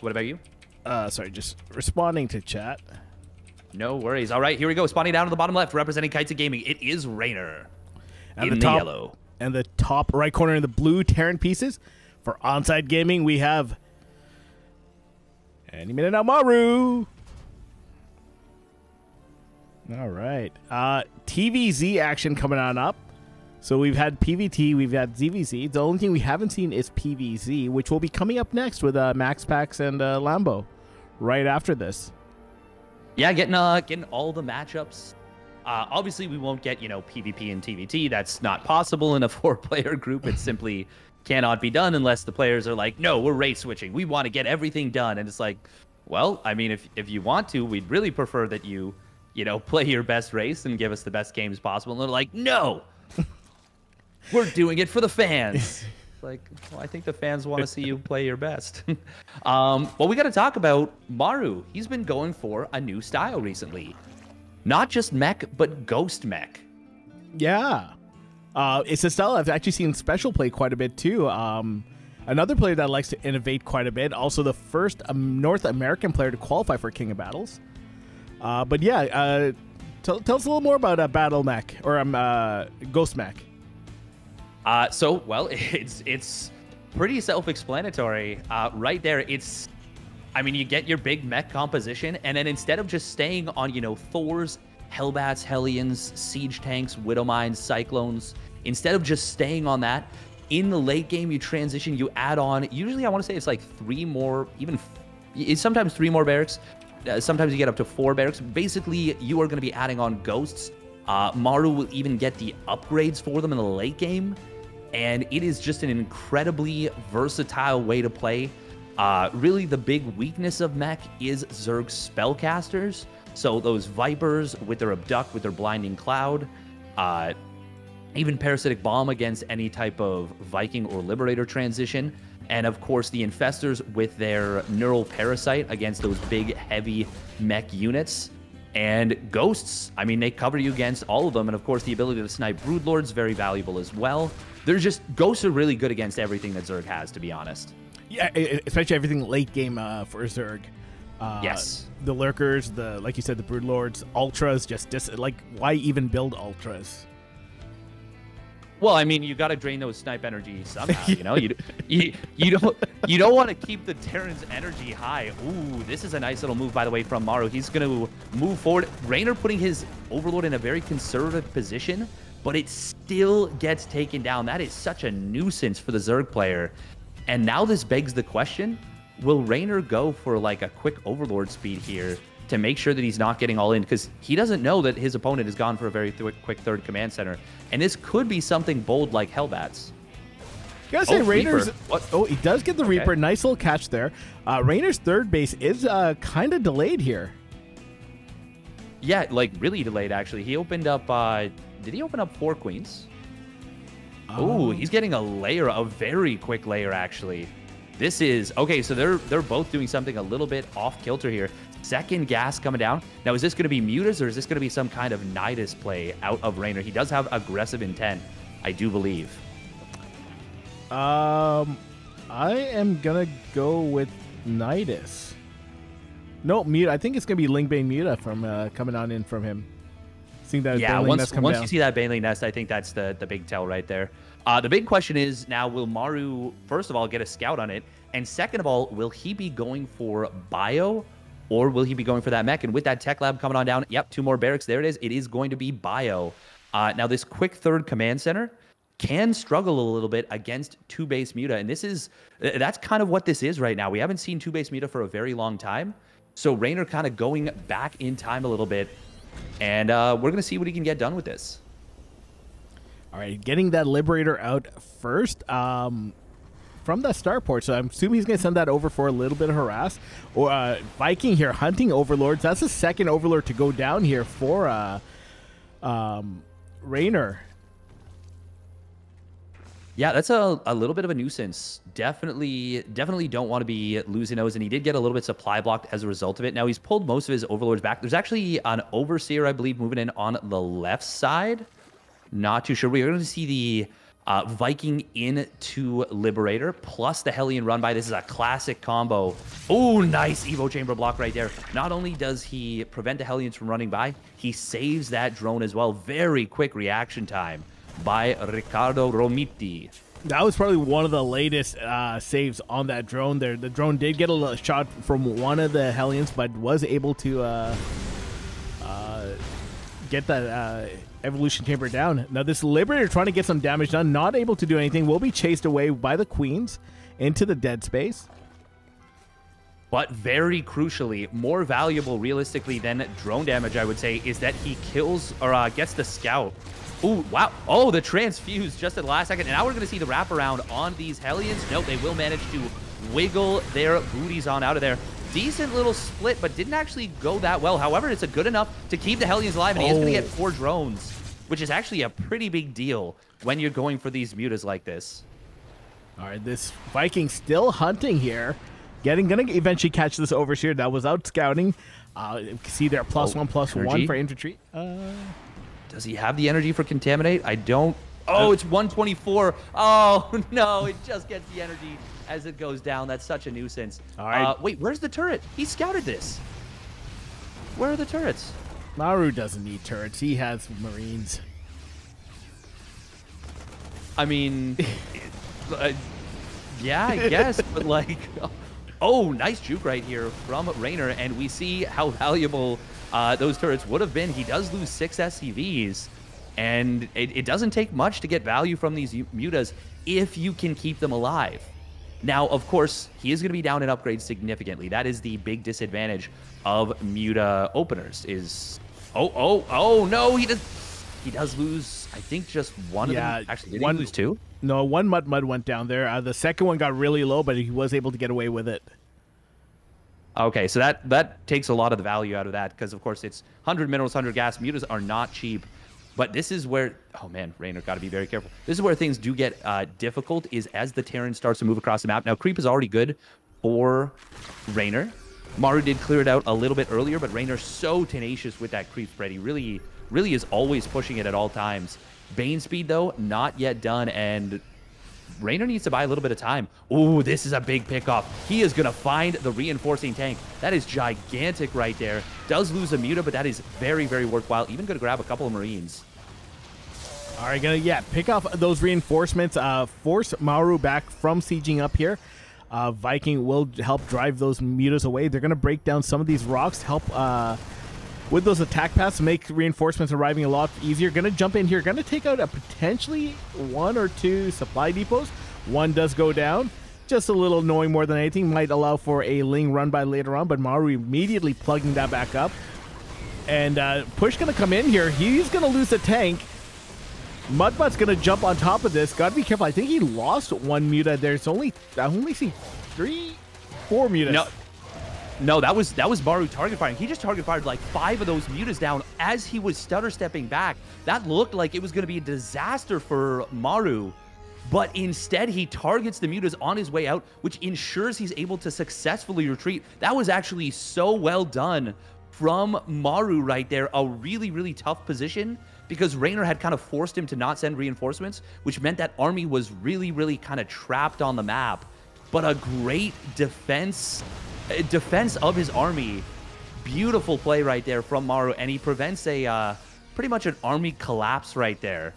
What about you? Sorry, just responding to chat. No worries. All right, here we go. Spawning down to the bottom left, representing Kites of Gaming. It is Reynor. And in the top, yellow. And the top right corner in the blue Terran pieces. For Onside Gaming, we have any minute now, Maru. All right. TVZ action coming on up. So we've had PVT, we've had ZVZ. The only thing we haven't seen is PVZ, which will be coming up next with Max Pax and Lambo right after this. Yeah, getting all the matchups. Obviously, we won't get, PvP and TVT. That's not possible in a 4-player group. It simply cannot be done unless the players are like, no, we're race switching. We want to get everything done. And it's like, well, I mean, if you want to, we'd really prefer that you play your best race and give us the best games possible. And they're like, no, we're doing it for the fans. Like, well, I think the fans want to see you play your best. Well, we got to talk about Maru. He's been going for a new style recently. Not just mech, but ghost mech. Yeah. It's a style I've actually seen Special play quite a bit, too. Another player that likes to innovate quite a bit. Also the first North American player to qualify for King of Battles. But yeah, tell us a little more about Battle Mech, or Ghost Mech. Well, it's pretty self-explanatory. Right there, you get your big mech composition, and then instead of just staying on, Thors, Hellbats, Hellions, Siege Tanks, Widowmines, Cyclones, instead of just staying on that, in the late game, you transition, you add on, usually I want to say it's like 3 more, sometimes 3 more barracks. Sometimes you get up to 4 barracks. Basically, you are going to be adding on ghosts. Maru will even get the upgrades for them in the late game. And it is just an incredibly versatile way to play. Really, the big weakness of mech is Zerg's spellcasters. So those Vipers with their Abduct, with their Blinding Cloud, even Parasitic Bomb against any type of Viking or Liberator transition. And of course, the Infestors with their Neural Parasite against those big, heavy mech units. And Ghosts, they cover you against all of them. And of course, the ability to snipe Broodlords, very valuable as well. Ghosts are really good against everything that Zerg has, to be honest. Yeah, especially everything late game for Zerg. Yes. The Lurkers, like you said, the Broodlords, Ultras, why even build Ultras? Well, you got to drain those snipe energy somehow. You don't want to keep the Terran's energy high. Ooh, this is a nice little move, by the way, from Maru. He's going to move forward. Reynor putting his Overlord in a very conservative position, but it still gets taken down. That is such a nuisance for the Zerg player. And now this begs the question: will Reynor go for like a quick Overlord speed here to make sure that he's not getting all in, because he doesn't know that his opponent has gone for a very quick third command center, and this could be something bold like Hellbats. You gotta say, Reynor's... Oh, he does get the Reaper. Nice little catch there. Reynor's third base is kind of delayed here. Yeah, like really delayed, actually. He opened up... did he open up 4 queens? Oh, he's getting a layer, a very quick layer, actually. This is... Okay, so they're both doing something a little bit off-kilter here. Second gas coming down. Now, is this going to be Mutas, or is this going to be some kind of Nidus play out of Reynor? He does have aggressive intent, I do believe. I am going to go with Nidus. No, Muta. I think it's going to be Lingbane Muta from coming on in from him. Seeing that once you see that Baneling Nest, I think that's the big tell right there. The big question is now, will Maru, first of all, get a scout on it? And second of all, will he be going for bio, or will he be going for that mech? And with that tech lab coming on down, yep, 2 more barracks. There it is. It is going to be bio. Now, this quick third command center can struggle a little bit against 2-base Muta. And that's kind of what this is right now. We haven't seen 2-base Muta for a very long time. So Reynor kind of going back in time a little bit. And we're going to see what he can get done with this. All right, getting that Liberator out first from the starport. So I'm assuming he's going to send that over for a little bit of harass. Or Viking here hunting Overlords. That's the second Overlord to go down here for Reynor. Yeah, that's a little bit of a nuisance. Definitely don't want to be losing those. And he did get a little bit supply blocked as a result of it. Now he's pulled most of his Overlords back. There's actually an Overseer, I believe, moving in on the left side. Not too sure. We're going to see the Viking into Liberator, plus the Hellion run by. This is a classic combo. Oh, nice Evo Chamber block right there. Not only does he prevent the Hellions from running by, he saves that drone as well. Very quick reaction time by Ricardo Romiti. That was probably one of the latest saves on that drone there. The drone did get a shot from one of the Hellions, but was able to get that evolution chamber down. Now this Liberator trying to get some damage done, not able to do anything, will be chased away by the Queens into the dead space. But very crucially, more valuable realistically than drone damage, I would say, is that he kills or gets the scout. Ooh, wow. Oh, the transfuse just at the last second. And now we're going to see the wraparound on these Hellions. Nope, they will manage to wiggle their booties on out of there. Decent little split, but didn't actually go that well. However, it's a good enough to keep the Hellions alive, and he is going to get 4 drones, which is actually a pretty big deal when you're going for these mutas like this. All right, this Viking still hunting here. Gonna eventually catch this Overseer that was out scouting. You can see there, +1/+1 for infantry. Does he have the energy for Contaminate? I don't. Oh, it's 124. Oh, no, it just gets the energy as it goes down. That's such a nuisance. All right. Wait, where's the turret? He scouted this. Where are the turrets? Maru doesn't need turrets. He has Marines. I mean, yeah, I guess, but like, oh, nice juke right here from Reynor, and we see how valuable those turrets would have been. He does lose 6 SCVs, and it doesn't take much to get value from these mutas if you can keep them alive. Now, of course, he is going to be down in upgrades significantly. That is the big disadvantage of muta openers is... Oh, no, he does lose, I think, just one of them. Actually, did he lose 2? No, one Mud went down there. The second one got really low, but he was able to get away with it. Okay, so that takes a lot of the value out of that, because, of course, it's 100 minerals, 100 gas. Mutas are not cheap. But this is where, oh man, Reynor got to be very careful. This is where things do get difficult, is as the Terran starts to move across the map. Now, creep is already good for Reynor. Maru did clear it out a little bit earlier, but Reynor's so tenacious with that creep spread. He really is always pushing it at all times. Bane speed, though, not yet done, and Reynor needs to buy a little bit of time. Ooh, this is a big pickoff. He is going to find the reinforcing tank. That is gigantic right there. Does lose a muta, but that is very, very worthwhile. Even going to grab a couple of Marines. All right, pick off those reinforcements. Force Maru back from sieging up here. Viking will help drive those mutas away. They're going to break down some of these rocks to help with those attack paths, make reinforcements arriving a lot easier. Going to jump in here. Going to take out a potentially 1 or 2 supply depots. One does go down. Just a little annoying more than anything. Might allow for a Ling run by later on, but Maru immediately plugging that back up. And Push going to come in here. He's going to lose the tank. Mudbutt's going to jump on top of this. Got to be careful. I think he lost 1 muta. There's only, I only see 3, 4 mutas. No, that was Maru target firing. He just target fired like 5 of those mutas down as he was stutter stepping back. That looked like it was going to be a disaster for Maru, but instead he targets the mutas on his way out, which ensures he's able to successfully retreat. That was actually so well done from Maru right there. A really, really tough position, because Reynor had kind of forced him to not send reinforcements, which meant that army was really, really kind of trapped on the map. But a great defense of his army. Beautiful play right there from Maru, and he prevents a pretty much an army collapse right there.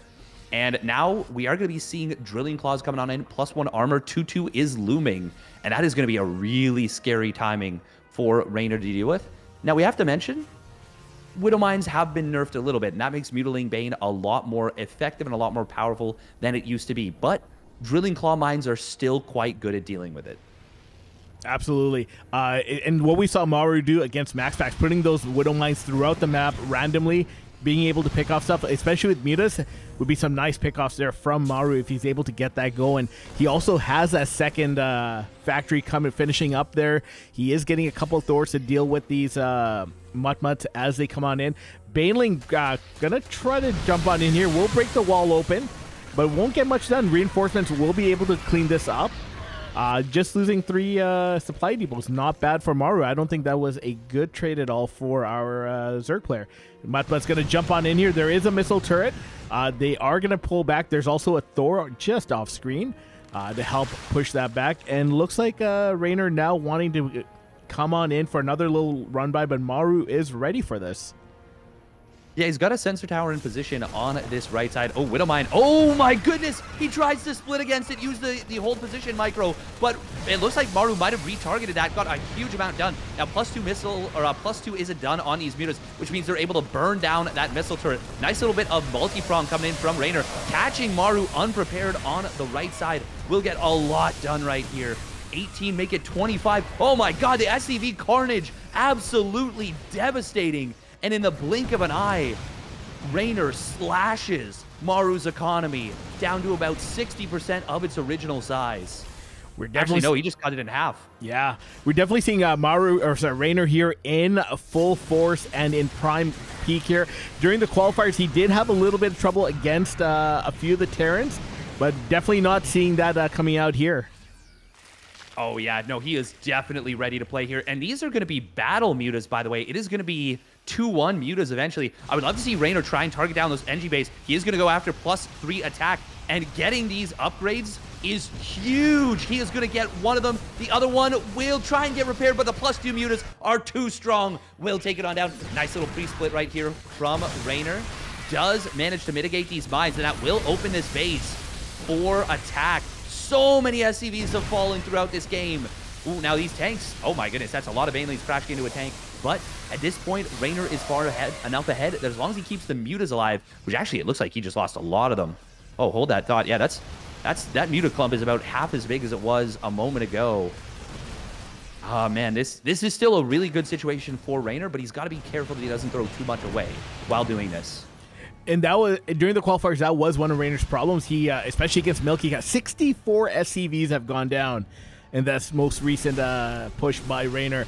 And now we are going to be seeing Drilling Claws coming on in. +1 armor, 2/2 is looming, and that is going to be a really scary timing for Reynor to deal with. Now we have to mention, Widow Mines have been nerfed a little bit, and that makes Mutilating Bane a lot more effective and a lot more powerful than it used to be. But Drilling Claw Mines are still quite good at dealing with it. Absolutely. And what we saw Maru do against MaxPax, putting those Widow Mines throughout the map randomly, being able to pick off stuff, especially with mutas, would be some nice pickoffs there from Maru if he's able to get that going. He also has that second factory finishing up there. He is getting a couple of Thors to deal with these Mutmuts as they come on in. Baneling gonna try to jump on in here. We'll break the wall open, but won't get much done. Reinforcements will be able to clean this up. Just losing 3 supply depots, not bad for Maru. I don't think that was a good trade at all for our Zerg player. Matmat's going to jump on in here. There is a missile turret. They are going to pull back. There's also a Thor just off screen to help push that back. And looks like Reynor now wanting to come on in for another little run by, but Maru is ready for this. Yeah, he's got a sensor tower in position on this right side. Oh, Widowmine. Oh my goodness! He tries to split against it, use the hold position micro, but it looks like Maru might have retargeted that, got a huge amount done. Now, +2 missile, or +2 isn't done on these mutas, which means they're able to burn down that missile turret. Nice little bit of multi-prong coming in from Reynor, catching Maru unprepared on the right side. Will get a lot done right here. 18, make it 25. Oh my god, the SCV carnage, absolutely devastating. And in the blink of an eye, Reynor slashes Maru's economy down to about 60% of its original size. We're definitely no, he just cut it in half. Yeah, we're definitely seeing Reynor here in full force and in prime peak here. During the qualifiers, he did have a little bit of trouble against a few of the Terrans, but definitely not seeing that coming out here. Oh yeah, no, he is definitely ready to play here. And these are going to be battle mutas, by the way. It is going to be 2-1 mutas eventually. I would love to see Reynor try and target down those NG base. He is going to go after +3 attack, and getting these upgrades is huge. He is going to get one of them. The other one will try and get repaired, but the +2 mutas are too strong. Will take it on down. Nice little pre-split right here from Reynor. Does manage to mitigate these mines, and that will open this base for attack. So many SCVs have fallen throughout this game. Ooh, now these tanks, oh my goodness, that's a lot of Banelings crashing into a tank. But at this point, Reynor is far ahead, enough ahead that as long as he keeps the mutas alive, which actually it looks like he just lost a lot of them. Oh, hold that thought. Yeah, that muta clump is about half as big as it was a moment ago. Oh man, this is still a really good situation for Reynor, but he's got to be careful that he doesn't throw too much away while doing this. And that was during the qualifiers. That was one of Reynor's problems. He, especially against Milky, got 64 SCVs have gone down, and that's most recent push by Reynor.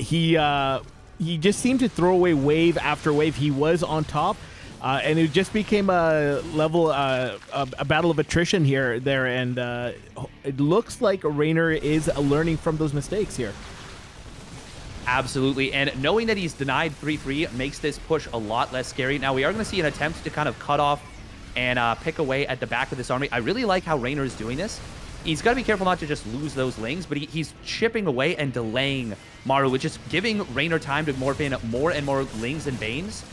He just seemed to throw away wave after wave. He was on top, and it just became a battle of attrition there. And it looks like Reynor is learning from those mistakes here. Absolutely, and knowing that he's denied 3-3 makes this push a lot less scary. Now, we are going to see an attempt to kind of cut off and pick away at the back of this army. I really like how Reynor is doing this. He's got to be careful not to just lose those lings, but he's chipping away and delaying Maru, which is giving Reynor time to morph in more and more lings and banes.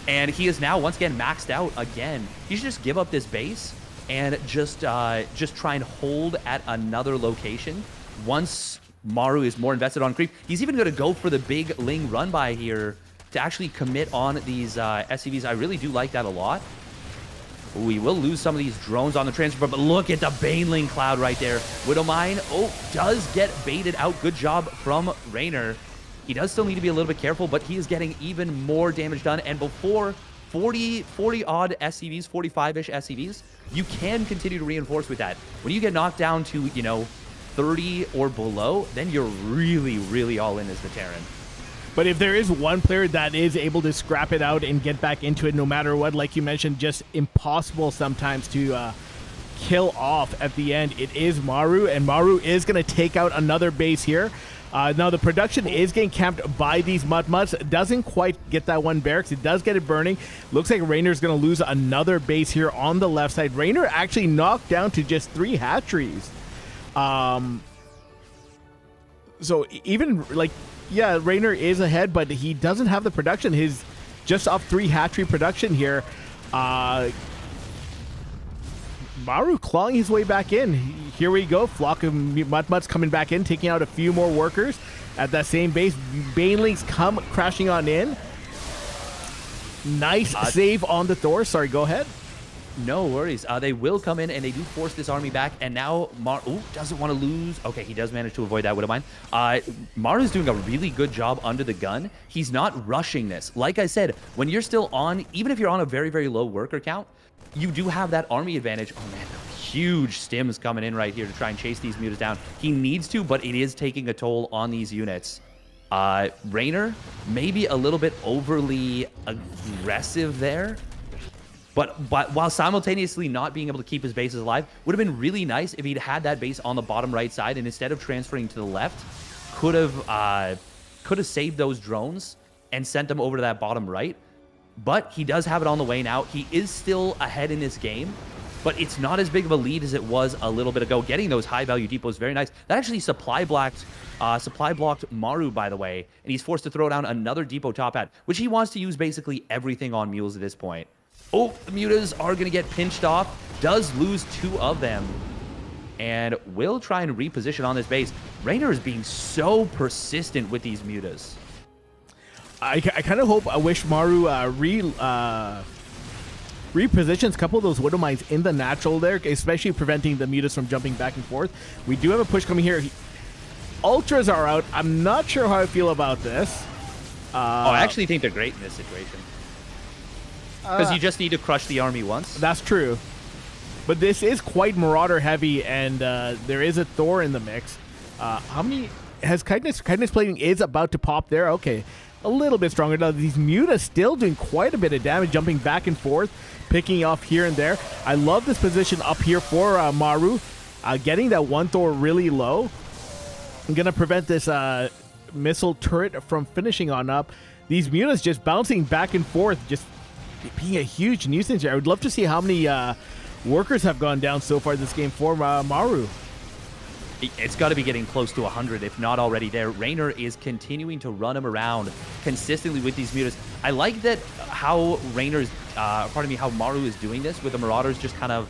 And he is now, once again, maxed out again. He should just give up this base and just try and hold at another location once Maru is more invested on creep. He's even going to go for the big Ling run by here to actually commit on these SCVs. I really do like that a lot. We will lose some of these drones on the transfer, but look at the Baneling cloud right there. Widowmine, does get baited out. Good job from Reynor. He does still need to be a little bit careful, but he is getting even more damage done. And before 40-odd SCVs, 45-ish SCVs, you can continue to reinforce with that. When you get knocked down to, 30 or below, then you're really, really all in as the Terran. But if there is one player that is able to scrap it out and get back into it no matter what, like you mentioned, just impossible sometimes to kill off at the end, it is Maru, and Maru is going to take out another base here. Now, the production is getting camped by these Mutts. Doesn't quite get that one barracks. It does get it burning. Looks like Reynor's going to lose another base here on the left side. Reynor actually knocked down to just 3 hatcheries. So even yeah, Reynor is ahead, but he doesn't have the production. His just off 3 hatchery production here. Maru clawing his way back in. Here we go. Flock of Mutts coming back in, taking out a few more workers at that same base. Banelings come crashing on in. Nice save on the Thor. Sorry, go ahead. No worries. They will come in, and they do force this army back. And now Maru doesn't want to lose. Okay, he does manage to avoid that Widowmine. Maru's doing a really good job under the gun. He's not rushing this. Like I said, when you're still on, even if you're on a very, very low worker count, you do have that army advantage. Oh, man, huge stims coming in right here to try and chase these mutas down. He needs to, but it is taking a toll on these units. Reynor, maybe a little bit overly aggressive there. But while simultaneously not being able to keep his bases alive, would have been really nice if he'd had that base on the bottom right side, and instead of transferring to the left, could have saved those drones and sent them over to that bottom right. But he does have it on the way now. He is still ahead in this game, but it's not as big of a lead as it was a little bit ago. Getting those high-value depots, very nice. That actually supply blocked Maru, by the way, and he's forced to throw down another depot top hat, which he wants to use basically everything on mules at this point. Oh, the mutas are going to get pinched off. Does lose 2 of them, and will try and reposition on this base. Reynor is being so persistent with these mutas. I kind of hope, I wish Maru repositions a couple of those Widow Mines in the natural there, especially preventing the mutas from jumping back and forth. We do have a push coming here. Ultras are out. I'm not sure how I feel about this. I actually think they're great in this situation. Because you just need to crush the army once. That's true. But this is quite Marauder heavy, and there is a Thor in the mix. How many has Chitinous? Chitinous plating is about to pop there. Okay, a little bit stronger. Now, these mutas still doing quite a bit of damage, jumping back and forth, picking off here and there. I love this position up here for Maru, getting that one Thor really low. I'm going to prevent this missile turret from finishing on up. These mutas just bouncing back and forth, just being a huge nuisance here. I would love to see how many workers have gone down so far this game for Maru. It's got to be getting close to 100, if not already there. Reynor is continuing to run him around consistently with these mutas. I like that how how Maru is doing this with the Marauders just kind of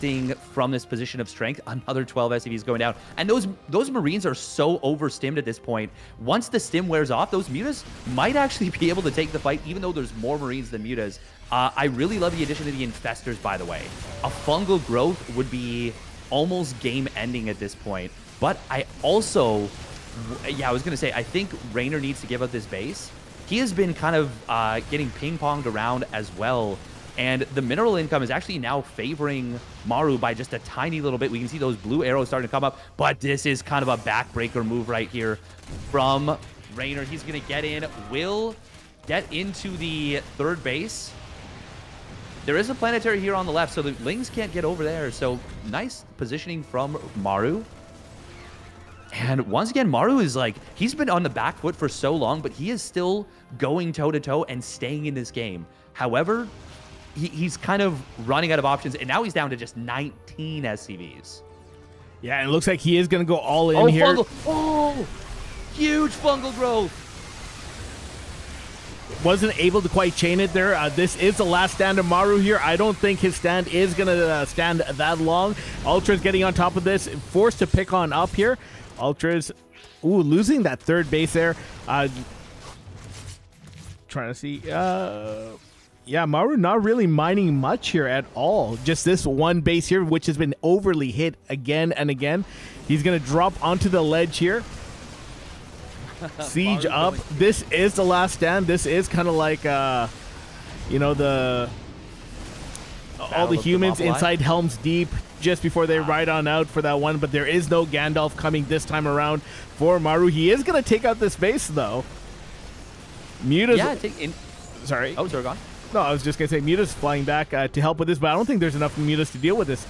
seeing from this position of strength. Another 12 SCVs going down. And those Marines are so overstimmed at this point. Once the stim wears off, those mutas might actually be able to take the fight, even though there's more Marines than mutas. I really love the addition of the Infestors, by the way. A fungal growth would be almost game-ending at this point. But I also, I was going to say, I think Reynor needs to give up this base. He has been kind of getting ping-ponged around as well. And the mineral income is actually now favoring Maru by just a tiny little bit. We can see those blue arrows starting to come up. But this is kind of a backbreaker move right here from Reynor. He's going to get in, will get into the third base. There is a planetary here on the left, so the Lings can't get over there. So nice positioning from Maru. And once again, Maru is like, he's been on the back foot for so long, but he is still going toe-to-toe and staying in this game. However, he's kind of running out of options, and now he's down to just 19 SCVs. Yeah, and it looks like he is going to go all in here. Fungal. Oh, huge fungal growth. Wasn't able to quite chain it there. This is the last stand of Maru here. I don't think his stand is going to stand that long. Ultra's getting on top of this, forced to pick on up here. Ultra's, losing that third base there. Trying to see. Yeah, Maru not really mining much here at all. Just this one base here, which has been overly hit again and again. He's going to drop onto the ledge here. Siege up. This is the last stand. This is kind of like, you know, all the humans inside Helm's Deep just before they ride on out for that one. But there is no Gandalf coming this time around for Maru. He is going to take out this base, though. Muta's... Yeah, sorry. Oh, sorry, gone. No, I was just going to say Muta's flying back to help with this, but I don't think there's enough Mutas to deal with this.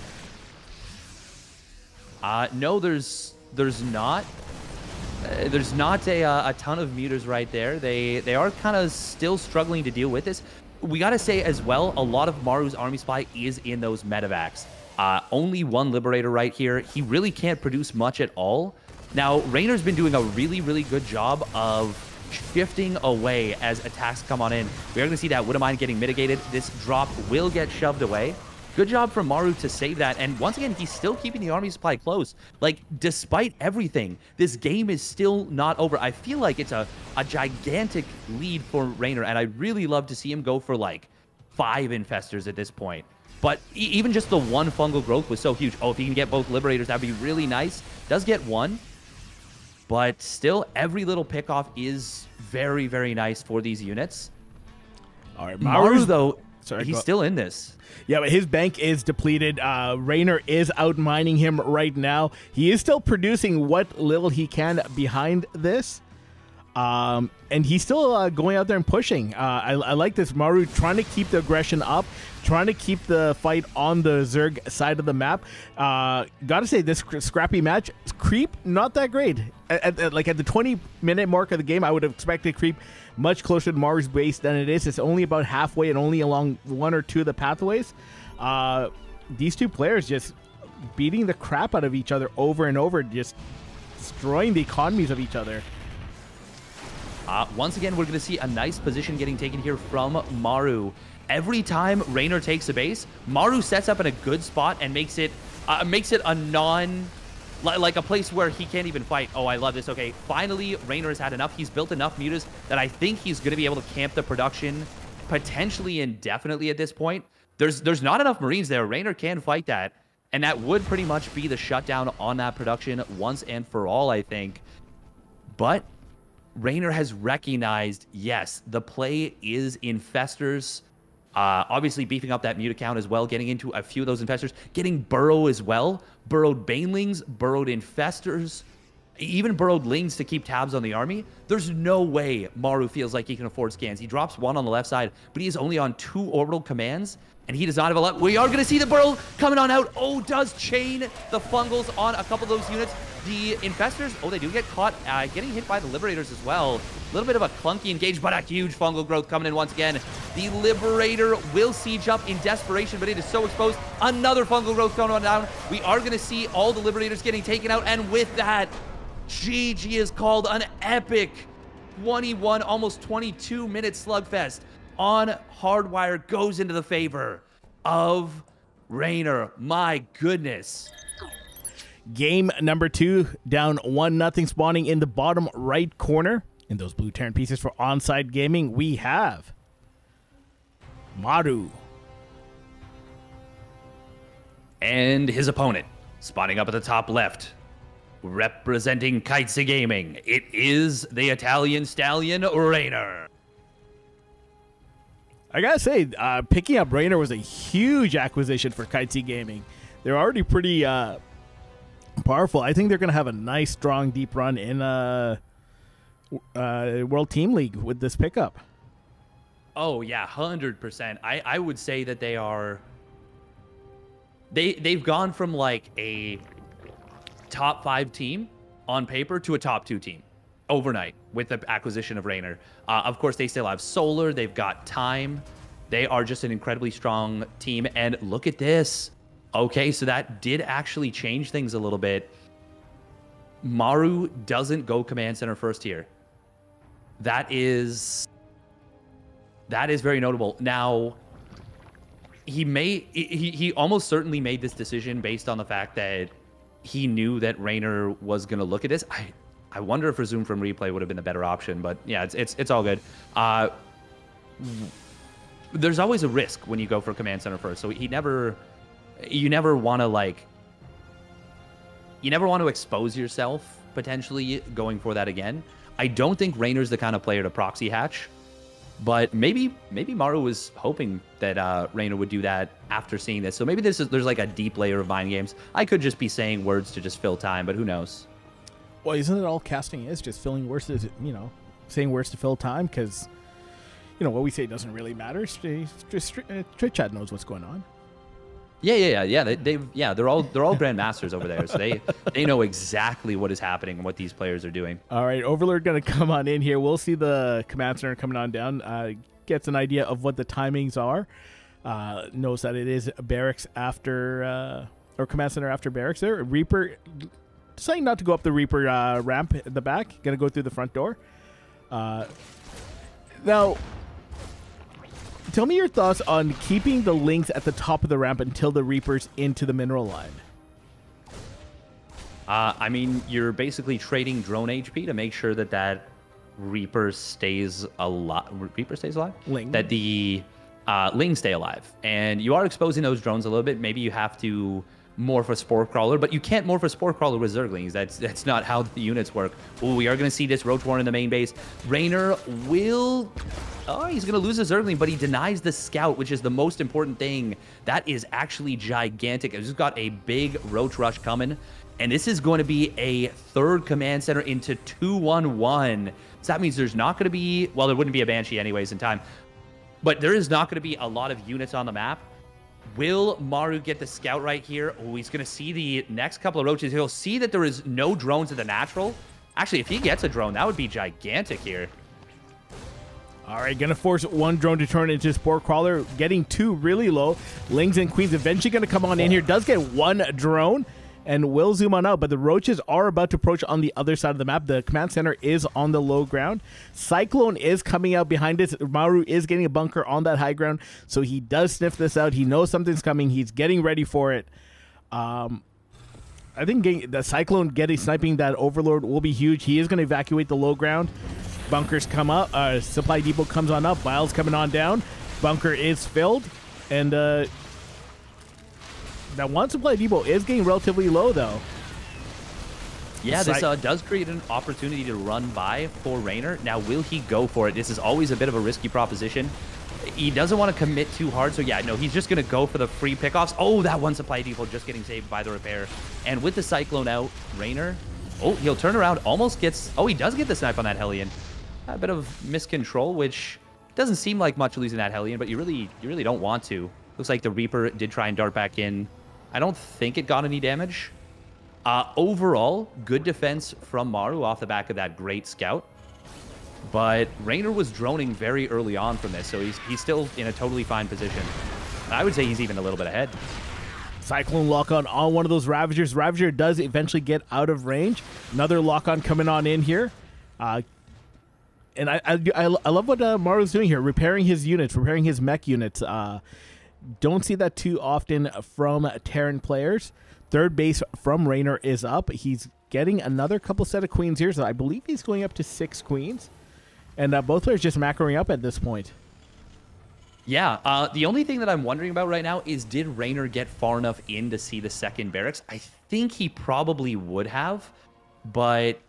No, there's not. There's not a ton of Mutas right there. They are kind of still struggling to deal with this. We got to say as well, a lot of Maru's army supply is in those medevacs. Only one Liberator right here. He really can't produce much at all. Now, Reynor's been doing a really, really good job of shifting away as attacks come on in. We are going to see that Widow Mine getting mitigated. This drop will get shoved away. Good job from Maru to save that. And once again, he's still keeping the army supply close. Like, despite everything, this game is still not over. I feel like it's a gigantic lead for Reynor, and I'd really love to see him go for, like, 5 Infestors at this point. But even just the one fungal growth was so huge. Oh, if he can get both Liberators, that'd be really nice. Does get one. But still, every little pickoff is very, very nice for these units. All right, Maru, though, he's still in this. Yeah, but his bank is depleted. Reynor is out mining him right now. He is still producing what little he can behind this. And he's still going out there and pushing. I like this. Maru trying to keep the aggression up, trying to keep the fight on the Zerg side of the map. Gotta say, this scrappy match, creep, not that great. At the 20-minute mark of the game, I would have expected creep much closer to Maru's base than it is. It's only about halfway and only along one or two of the pathways. These two players just beating the crap out of each other over and over, just destroying the economies of each other. Once again, we're going to see a nice position getting taken here from Maru. Every time Reynor takes a base, Maru sets up in a good spot and makes it a like a place where he can't even fight. Oh, I love this. Okay, finally, Reynor has had enough. He's built enough mutas that I think he's going to be able to camp the production potentially indefinitely at this point. There's not enough Marines there. Reynor can fight that, and that would pretty much be the shutdown on that production once and for all, I think. But Reynor has recognized, yes, the play is infestors. Obviously beefing up that mute account as well, getting into a few of those infestors, getting burrow as well, burrowed banelings, burrowed infestors, even burrowed lings to keep tabs on the army. There's no way Maru feels like he can afford scans. He drops one on the left side, but he is only on 2 orbital commands, and he does not have a lot. We are going to see the burrow coming on out. Oh, does chain the fungals on a couple of those units. The infestors, oh, they do get caught getting hit by the liberators as well. A little bit of a clunky engage, but a huge fungal growth coming in once again. The liberator will siege up in desperation, but it is so exposed. Another fungal growth coming on down. We are going to see all the liberators getting taken out, and with that, GG is called. An epic 21, almost 22-minute slugfest on Hardwire goes into the favor of Reynor. My goodness. Game number 2, down 1-0, spawning in the bottom right corner. In those blue Terran pieces for Onside Gaming, we have Maru. And his opponent, spawning up at the top left, representing Kitesy Gaming, it is the Italian stallion, Reynor. I gotta say, picking up Reynor was a huge acquisition for Kitesy Gaming. They're already pretty powerful. I think they're going to have a nice, strong, deep run in World Team League with this pickup. Oh, yeah, 100%. I would say that they are... They've gone from, like, a top 5 team on paper to a top 2 team overnight with the acquisition of Reynor. Of course, they still have Solar. They've got Time. They are just an incredibly strong team. And look at this. Okay, so that did actually change things a little bit. Maru doesn't go command center first here. That is very notable. Now, he almost certainly made this decision based on the fact that he knew that Reynor was going to look at this. I wonder if Resume from Replay would have been a better option, but yeah, it's all good. There's always a risk when you go for command center first, so you never want to expose yourself potentially going for that again. I don't think Reynor's the kind of player to proxy hatch, but maybe Maru was hoping that Reynor would do that after seeing this. So maybe there's like a deep layer of mind games. I could just be saying words to just fill time, but who knows? Well, isn't it all casting is? Just filling words to, saying words to fill time, because what we say doesn't really matter. Just Twitch chat knows what's going on. Yeah. They're all grandmasters over there, so they know exactly what is happening and what these players are doing. All right, Overlord gonna come on in here. We'll see the command center coming on down. Gets an idea of what the timings are. Knows that it is barracks after or command center after barracks. There, Reaper deciding not to go up the Reaper ramp at the back. Gonna go through the front door. Now, tell me your thoughts on keeping the Lings at the top of the ramp until the Reaper's into the mineral line. I mean, you're basically trading drone HP to make sure that Reaper stays alive. Reaper stays alive? Ling. That the Lings stay alive. And you are exposing those drones a little bit. Maybe you have to morph a Spore Crawler, but you can't morph a Spore Crawler with Zerglings. That's not how the units work. Ooh, we are going to see this Roach Warren in the main base. Reynor will... Oh, he's going to lose a Zergling, but he denies the Scout, which is the most important thing. That is actually gigantic. He's just got a big Roach Rush coming. And this is going to be a third command center into 2-1-1. So that means there's not going to be, well, there wouldn't be a Banshee anyways in time, but there is not going to be a lot of units on the map. Will Maru get the scout right here? Oh, he's going to see the next couple of roaches. He'll see that there is no drones at the natural. Actually, if he gets a drone, that would be gigantic here. All right, going to force one drone to turn into Spore Crawler, getting two really low. Lings and Queens eventually going to come on in here. Does get one drone and will zoom on out, but the roaches are about to approach on the other side of the map. The command center is on the low ground. Cyclone is coming out behind us. Maru is getting a bunker on that high ground, so he does sniff this out. He knows something's coming. He's getting ready for it. I think the Cyclone sniping that Overlord will be huge. He is going to evacuate the low ground. Bunkers come up. Supply depot comes on up. Vials coming on down. Bunker is filled. And that one supply depot is getting relatively low, though. Yeah, this does create an opportunity to run by for Reynor. Now, will he go for it? This is always a bit of a risky proposition. He doesn't want to commit too hard, so yeah, no, he's just going to go for the free pickoffs. Oh, that one supply depot just getting saved by the repair. And with the Cyclone out, Reynor, oh, he'll turn around, almost gets, oh, he does get the snipe on that Hellion. A bit of miscontrol, which doesn't seem like much losing that Hellion, but you really don't want to. Looks like the Reaper did try and dart back in. I don't think it got any damage. Overall, good defense from Maru off the back of that great scout. But Reynor was droning very early on from this, so he's still in a totally fine position. I would say he's even a little bit ahead. Cyclone lock-on one of those Ravagers. Ravager does eventually get out of range. Another lock-on coming on in here. And I love what Maru's doing here, repairing his units, repairing his mech units. Don't see that too often from Terran players. Third base from Reynor is up. He's getting another couple set of queens here, so I believe he's going up to 6 queens. And both players just macroing up at this point. Yeah, the only thing that I'm wondering about right now is, did Reynor get far enough in to see the second barracks? I think he probably would have, but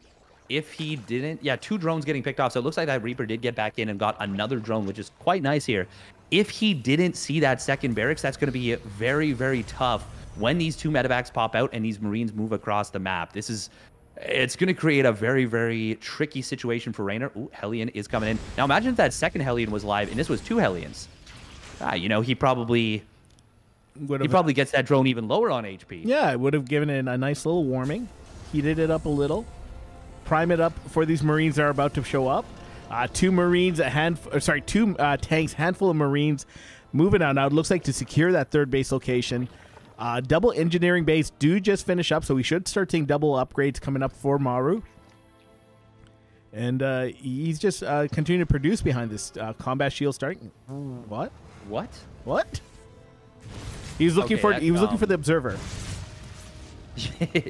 if he didn't, yeah, 2 drones getting picked off. So it looks like that Reaper did get back in and got another drone, which is quite nice here. If he didn't see that second barracks, that's going to be very, very tough when these 2 medevacs pop out and these Marines move across the map. It's going to create a very, very tricky situation for Reynor. Ooh, Hellion is coming in. Now imagine if that second Hellion was live and this was 2 Hellions. You know, he probably gets that drone even lower on HP. Yeah, it would have given it a nice little warming. Heated it up a little. Prime it up for these Marines that are about to show up. 2 Marines, 2 tanks, handful of Marines moving out now. It looks like to secure that third base location. Double engineering base do just finish up, so we should start seeing double upgrades coming up for Maru. And he's just continuing to produce behind this combat shield starting. What? He was looking looking for the observer.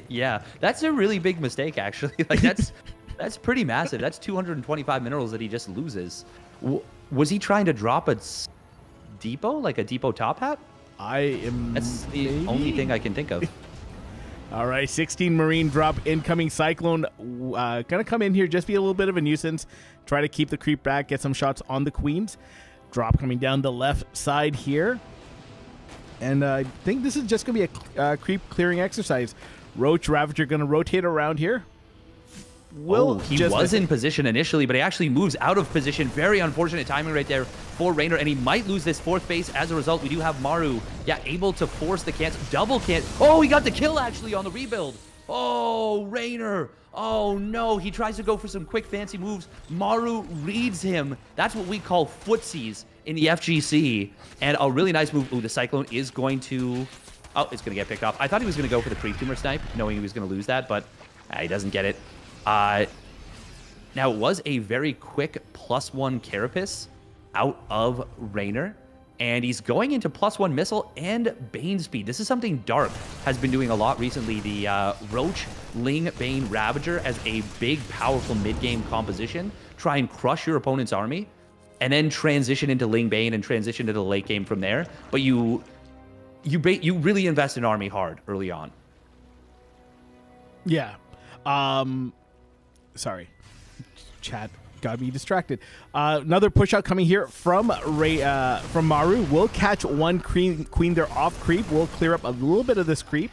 Yeah, that's a really big mistake, actually. Like that's pretty massive. That's 225 minerals that he just loses. Was he trying to drop a depot, like a depot top hat? That's the only thing I can think of. All right, 16 Marine drop incoming. Cyclone gonna come in here, just be a little bit of a nuisance. Try to keep the creep back, get some shots on the queens. Drop coming down the left side here. And I think this is just going to be a creep clearing exercise. Roach Ravager going to rotate around here. He was in position initially, but he actually moves out of position. Very unfortunate timing right there for Reynor, and he might lose this 4th base. As a result, we do have Maru, able to force the cancel. Double cancel. Oh, he got the kill, actually, on the rebuild. Oh, Reynor. Oh, no. He tries to go for some quick, fancy moves. Maru reads him. That's what we call footsies in the FGC. And a really nice move. Ooh, the Cyclone is going to... Oh, it's going to get picked off. I thought he was going to go for the creep tumor snipe, knowing he was going to lose that, but he doesn't get it. Now, it was a very quick +1 Carapace out of Reynor. And he's going into +1 missile and Bane speed. This is something Dark has been doing a lot recently. The Roach, Ling, Bane, Ravager as a big, powerful mid-game composition. Try and crush your opponent's army, and then transition into Ling, Bane, and transition to the late game from there. But you really invest in army hard early on. Yeah. Sorry. Chat got me distracted. Another push out coming here from Maru. We'll catch one queen there off creep. We'll clear up a little bit of this creep.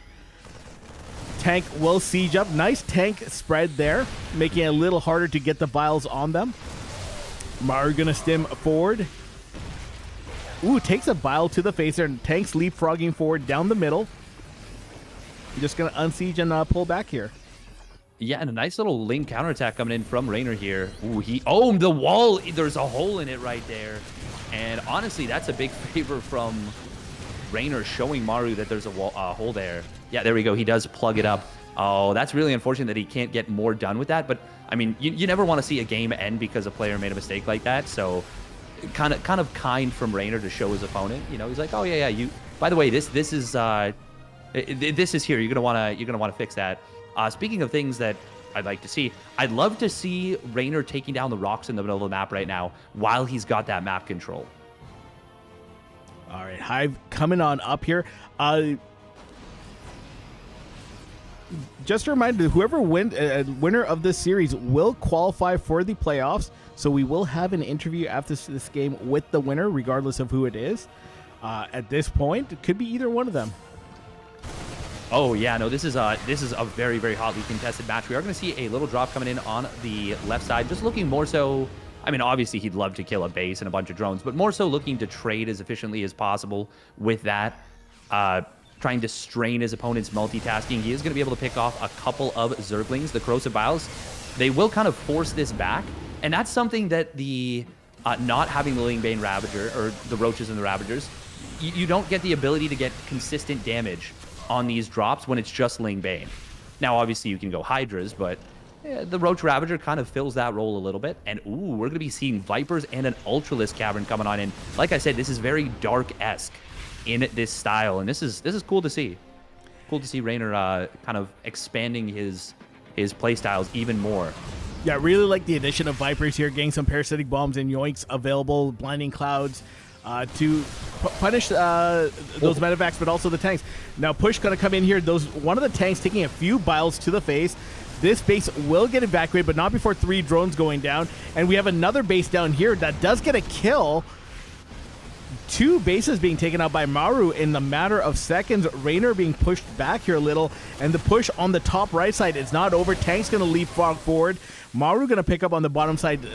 tank will siege up. Nice tank spread there, making it a little harder to get the vials on them. Maru gonna stim forward. Ooh, takes a vial to the face there, and tank's leapfrogging forward down the middle. Just gonna unsiege and pull back here. Yeah, and a nice little link counterattack coming in from Reynor here. Ooh, the wall. There's a hole in it right there. And honestly, that's a big favor from Reynor, showing Maru that there's a hole there. Yeah, there we go. He does plug it up. Oh, that's really unfortunate that he can't get more done with that. But, I mean, you never want to see a game end because a player made a mistake like that. So, kind of kind from Reynor to show his opponent. You know, he's like, oh, yeah, you... By the way, this is here. You're gonna want to fix that. Speaking of things that I'd like to see, I'd love to see Reynor taking down the rocks in the middle of the map right now while he's got that map control. All right, Hive coming on up here. Just a reminder, whoever winner of this series will qualify for the playoffs. So we will have an interview after this game with the winner, regardless of who it is. At this point, it could be either one of them. Oh yeah, no, this is a very, very hotly contested match. We are going to see a little drop coming in on the left side, just looking more so. I mean, obviously he'd love to kill a base and a bunch of drones, but more so looking to trade as efficiently as possible with that. Trying to strain his opponent's multitasking. He is going to be able to pick off a couple of Zerglings, the Corrosive Vials. They will kind of force this back, and that's something that the not having the Lingbane Ravager, or the Roaches and the Ravagers, you don't get the ability to get consistent damage on these drops when it's just Lingbane. Now, obviously, you can go Hydras, but the Roach Ravager kind of fills that role a little bit. And, ooh, we're going to be seeing Vipers and an Ultralisk Cavern coming on in. Like I said, this is very Dark-esque in this style, and this is cool to see. Cool to see Reynor kind of expanding his play styles even more. Yeah, I really like the addition of Vipers here, getting some Parasitic Bombs and Yoinks available, Blinding Clouds, to punish those medevacs, but also the tanks. Now, Push going to come in here. One of the tanks taking a few vials to the face. This base will get evacuated, but not before 3 drones going down. And we have another base down here that does get a kill. 2 bases being taken out by Maru in the matter of seconds. Reynor being pushed back here a little, and the push on the top right side is not over. Tank's going to leapfrog forward. Maru going to pick up on the bottom side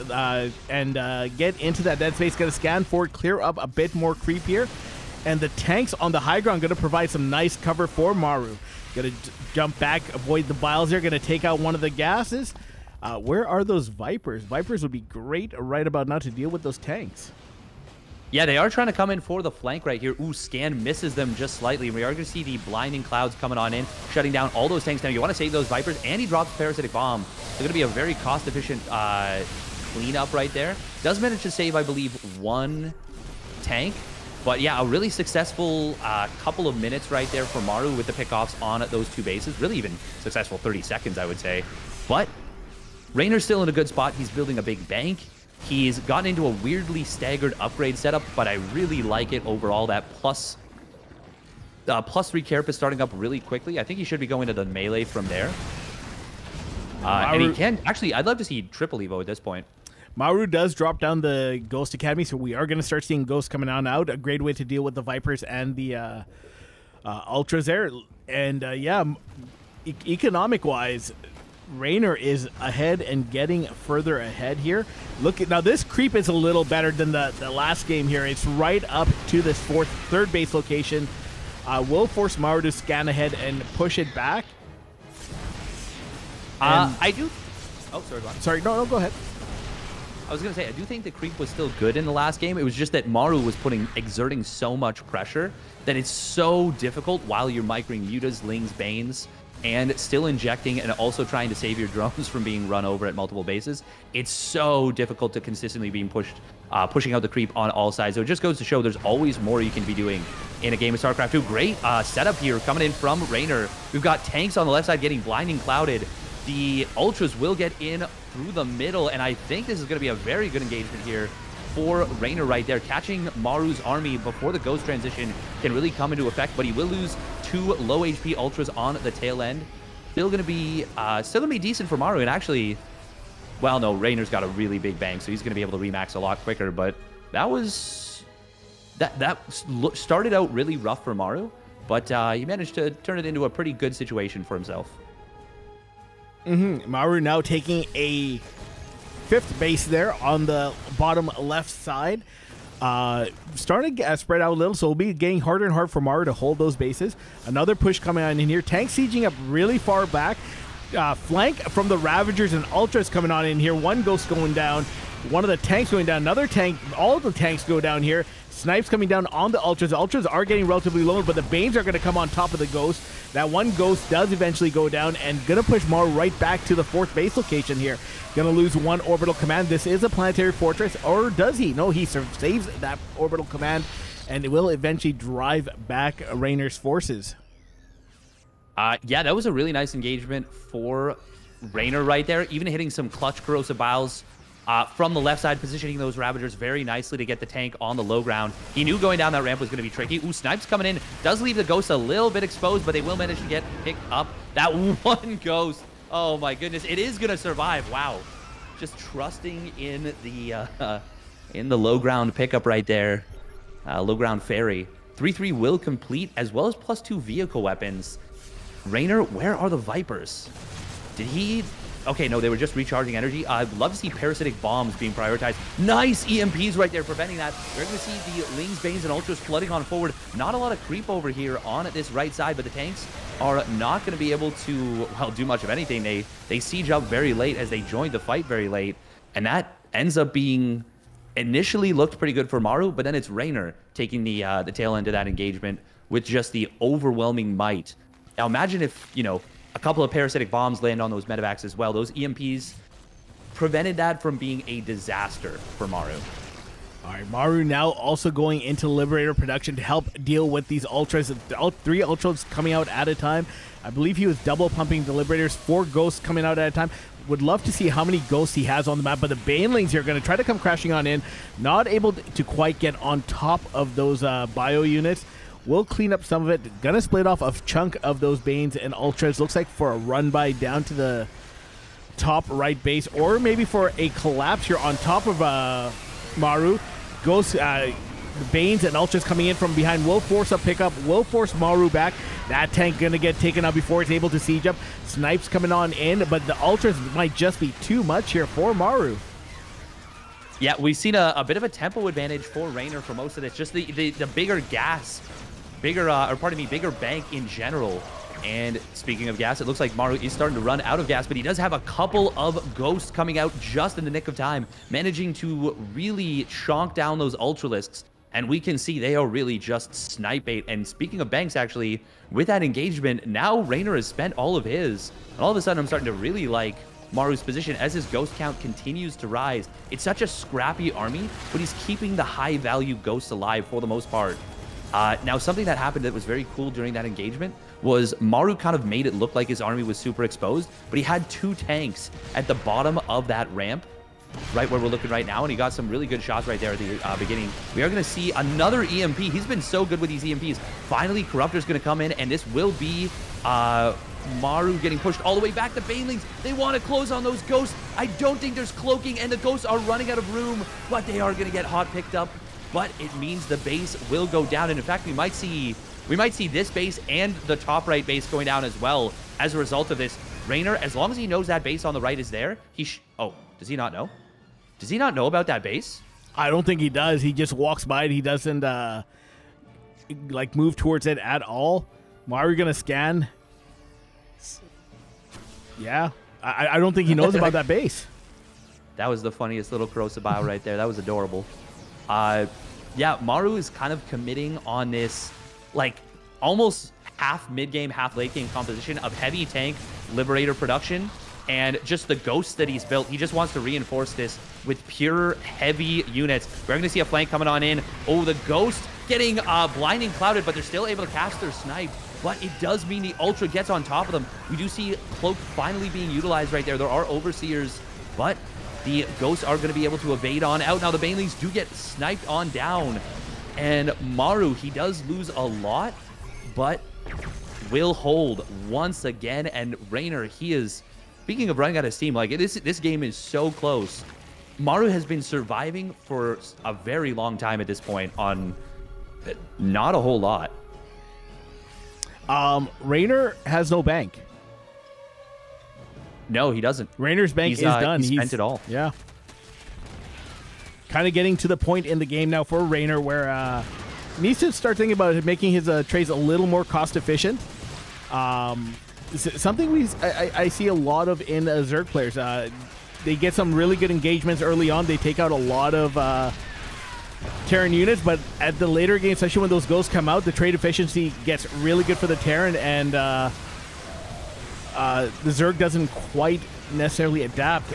and get into that dead space. Going to scan forward, clear up a bit more creep here. And the tanks on the high ground going to provide some nice cover for Maru. Going to jump back, avoid the vials there. Going to take out one of the gases. Where are those Vipers? Vipers would be great right about now to deal with those tanks. Yeah, they are trying to come in for the flank right here. Ooh, Scan misses them just slightly. We are going to see the Blinding Clouds coming on in, shutting down all those tanks. Now, you want to save those Vipers, and he drops Parasitic Bomb. They're going to be a very cost-efficient cleanup right there. Does manage to save, I believe, 1 tank. But yeah, a really successful couple of minutes right there for Maru with the pickoffs on those 2 bases. Really even successful 30 seconds, I would say. But Reynor's still in a good spot. He's building a big bank. He's gotten into a weirdly staggered upgrade setup, but I really like it overall. That plus 3 Carapace starting up really quickly. I think he should be going to the melee from there. And he can... Actually, I'd love to see triple Evo at this point. Maru does drop down the Ghost Academy, so we are going to start seeing Ghosts coming on out. A great way to deal with the Vipers and the Ultras there. And, yeah, economic-wise... Reynor is ahead and getting further ahead here. Look at now, this creep is a little better than the last game here. It's right up to this third base location. Will force Maru to scan ahead and push it back. I do. Oh, sorry, go on. Sorry, no, go ahead. I was gonna say I do think the creep was still good in the last game. It was just that Maru was exerting so much pressure that it's so difficult while you're microing Mutas, Lings, Banes, and still injecting and also trying to save your drones from being run over at multiple bases. It's so difficult to consistently being pushing out the creep on all sides. So it just goes to show there's always more you can be doing in a game of StarCraft 2. Great setup here coming in from Reynor. We've got tanks on the left side getting blinding clouded. The Ultras will get in through the middle, and I think this is going to be a very good engagement here for Reynor right there. Catching Maru's army before the Ghost transition can really come into effect, but he will lose 2 low HP Ultras on the tail end. Still going to be decent for Maru, and actually, well, no, Reynor's got a really big bang, so he's going to be able to remax a lot quicker, but that started out really rough for Maru, but he managed to turn it into a pretty good situation for himself. Maru now taking a 5th base there on the bottom left side. Starting to spread out a little, so it'll be getting harder and harder for Maru to hold those bases. Another push coming on in here. Tank sieging up really far back. Flank from the Ravagers and Ultras coming on in here. One Ghost going down. One of the tanks going down. Another tank. All the tanks go down here. Snipes coming down on the Ultras. The Ultras are getting relatively low, but the Banes are going to come on top of the Ghost. That one Ghost does eventually go down and going to push Maru right back to the 4th base location here. Going to lose one orbital command. This is a planetary fortress, or does he? No, he saves that orbital command, and it will eventually drive back Reynor's forces. Yeah, that was a really nice engagement for Reynor right there, even hitting some clutch corrosive biles from the left side, positioning those Ravagers very nicely to get the tank on the low ground. He knew going down that ramp was going to be tricky. Ooh, Snipes coming in. Does leave the Ghost a little bit exposed, but they will manage to get picked up. That one Ghost. Oh my goodness. It is going to survive. Wow. Just trusting in the low ground pickup right there. Low ground ferry. 3-3 will complete, as well as +2 vehicle weapons. Reynor, where are the Vipers? Did he... Okay, no, they were just recharging energy. I'd love to see parasitic bombs being prioritized. Nice EMPs right there, preventing that. We're going to see the Lings, Banes, and Ultras flooding on forward. Not a lot of creep over here on this right side, but the tanks are not going to be able to, well, do much of anything. They siege up very late as they joined the fight very late, and that ends up being... Initially looked pretty good for Maru, but then it's Reynor taking the tail end of that engagement with just the overwhelming might. Now imagine if, you know, a couple of parasitic bombs land on those medevacs as well. Those EMPs prevented that from being a disaster for Maru. All right, Maru now also going into Liberator production to help deal with these Ultras. 3 Ultras coming out at a time. I believe he was double pumping the Liberators. 4 Ghosts coming out at a time. Would love to see how many Ghosts he has on the map, but the Banelings here are going to try to come crashing on in. Not able to quite get on top of those bio units. We'll clean up some of it. Gonna split off a chunk of those Banes and Ultras. Looks like for a run by down to the top right base, or maybe for a collapse here on top of Maru. Ghosts, Banes and Ultras coming in from behind will force a pickup, will force Maru back. That tank gonna get taken out before it's able to siege up. Snipes coming on in, but the Ultras might just be too much here for Maru. Yeah, we've seen a bit of a tempo advantage for Reynor for most of this. Just the bigger gas, bigger bank in general. And speaking of gas, it looks like Maru is starting to run out of gas, but he does have a couple of Ghosts coming out just in the nick of time, managing to really chonk down those Ultralisks. And we can see they are really just snipe bait. And speaking of banks, actually, with that engagement, now Reynor has spent all of his. And all of a sudden, I'm starting to really like Maru's position as his Ghost count continues to rise. It's such a scrappy army, but he's keeping the high-value Ghosts alive for the most part. Now, something that happened that was very cool during that engagement was Maru kind of made it look like his army was super exposed, but he had 2 tanks at the bottom of that ramp, right where we're looking right now, and he got some really good shots right there at the beginning. We are going to see another EMP. He's been so good with these EMPs. Finally, Corruptor's going to come in, and this will be Maru getting pushed all the way back. The Banelings, they want to close on those Ghosts. I don't think there's cloaking, and the Ghosts are running out of room, but they are going to get hot picked up. But it means the base will go down, and in fact, we might see this base and the top right base going down as well as a result of this. Reynor, as long as he knows that base on the right is there, oh, does he not know? Does he not know about that base? I don't think he does. He just walks by it. He doesn't like move towards it at all. Maru gonna scan. Yeah, I don't think he knows about that base. That was the funniest little corrosive bile right there. That was adorable. Yeah, Maru is kind of committing on this, like, almost half mid-game, half late-game composition of heavy tank Liberator production and just the Ghosts that he's built. He just wants to reinforce this with pure heavy units. We're going to see a flank coming on in. Oh, the Ghost getting blinding clouded, but they're still able to cast their snipe. But it does mean the Ultra gets on top of them. We do see Cloak finally being utilized right there. There are Overseers, but the Ghosts are going to be able to evade on out. Now the Banelings do get sniped on down. And Maru, he does lose a lot, but will hold once again. And Reynor, he is, speaking of running out of steam, like this game is so close. Maru has been surviving for a very long time at this point on not a whole lot. Reynor has no bank. No, he doesn't. Reynor's bank is done. He spent it all. Yeah. Kind of getting to the point in the game now for Reynor where he needs to start thinking about making his trades a little more cost efficient. Something I see a lot of in Zerg players. They get some really good engagements early on. They take out a lot of Terran units, but at the later game, especially when those ghosts come out, the trade efficiency gets really good for the Terran, and the Zerg doesn't quite necessarily adapt.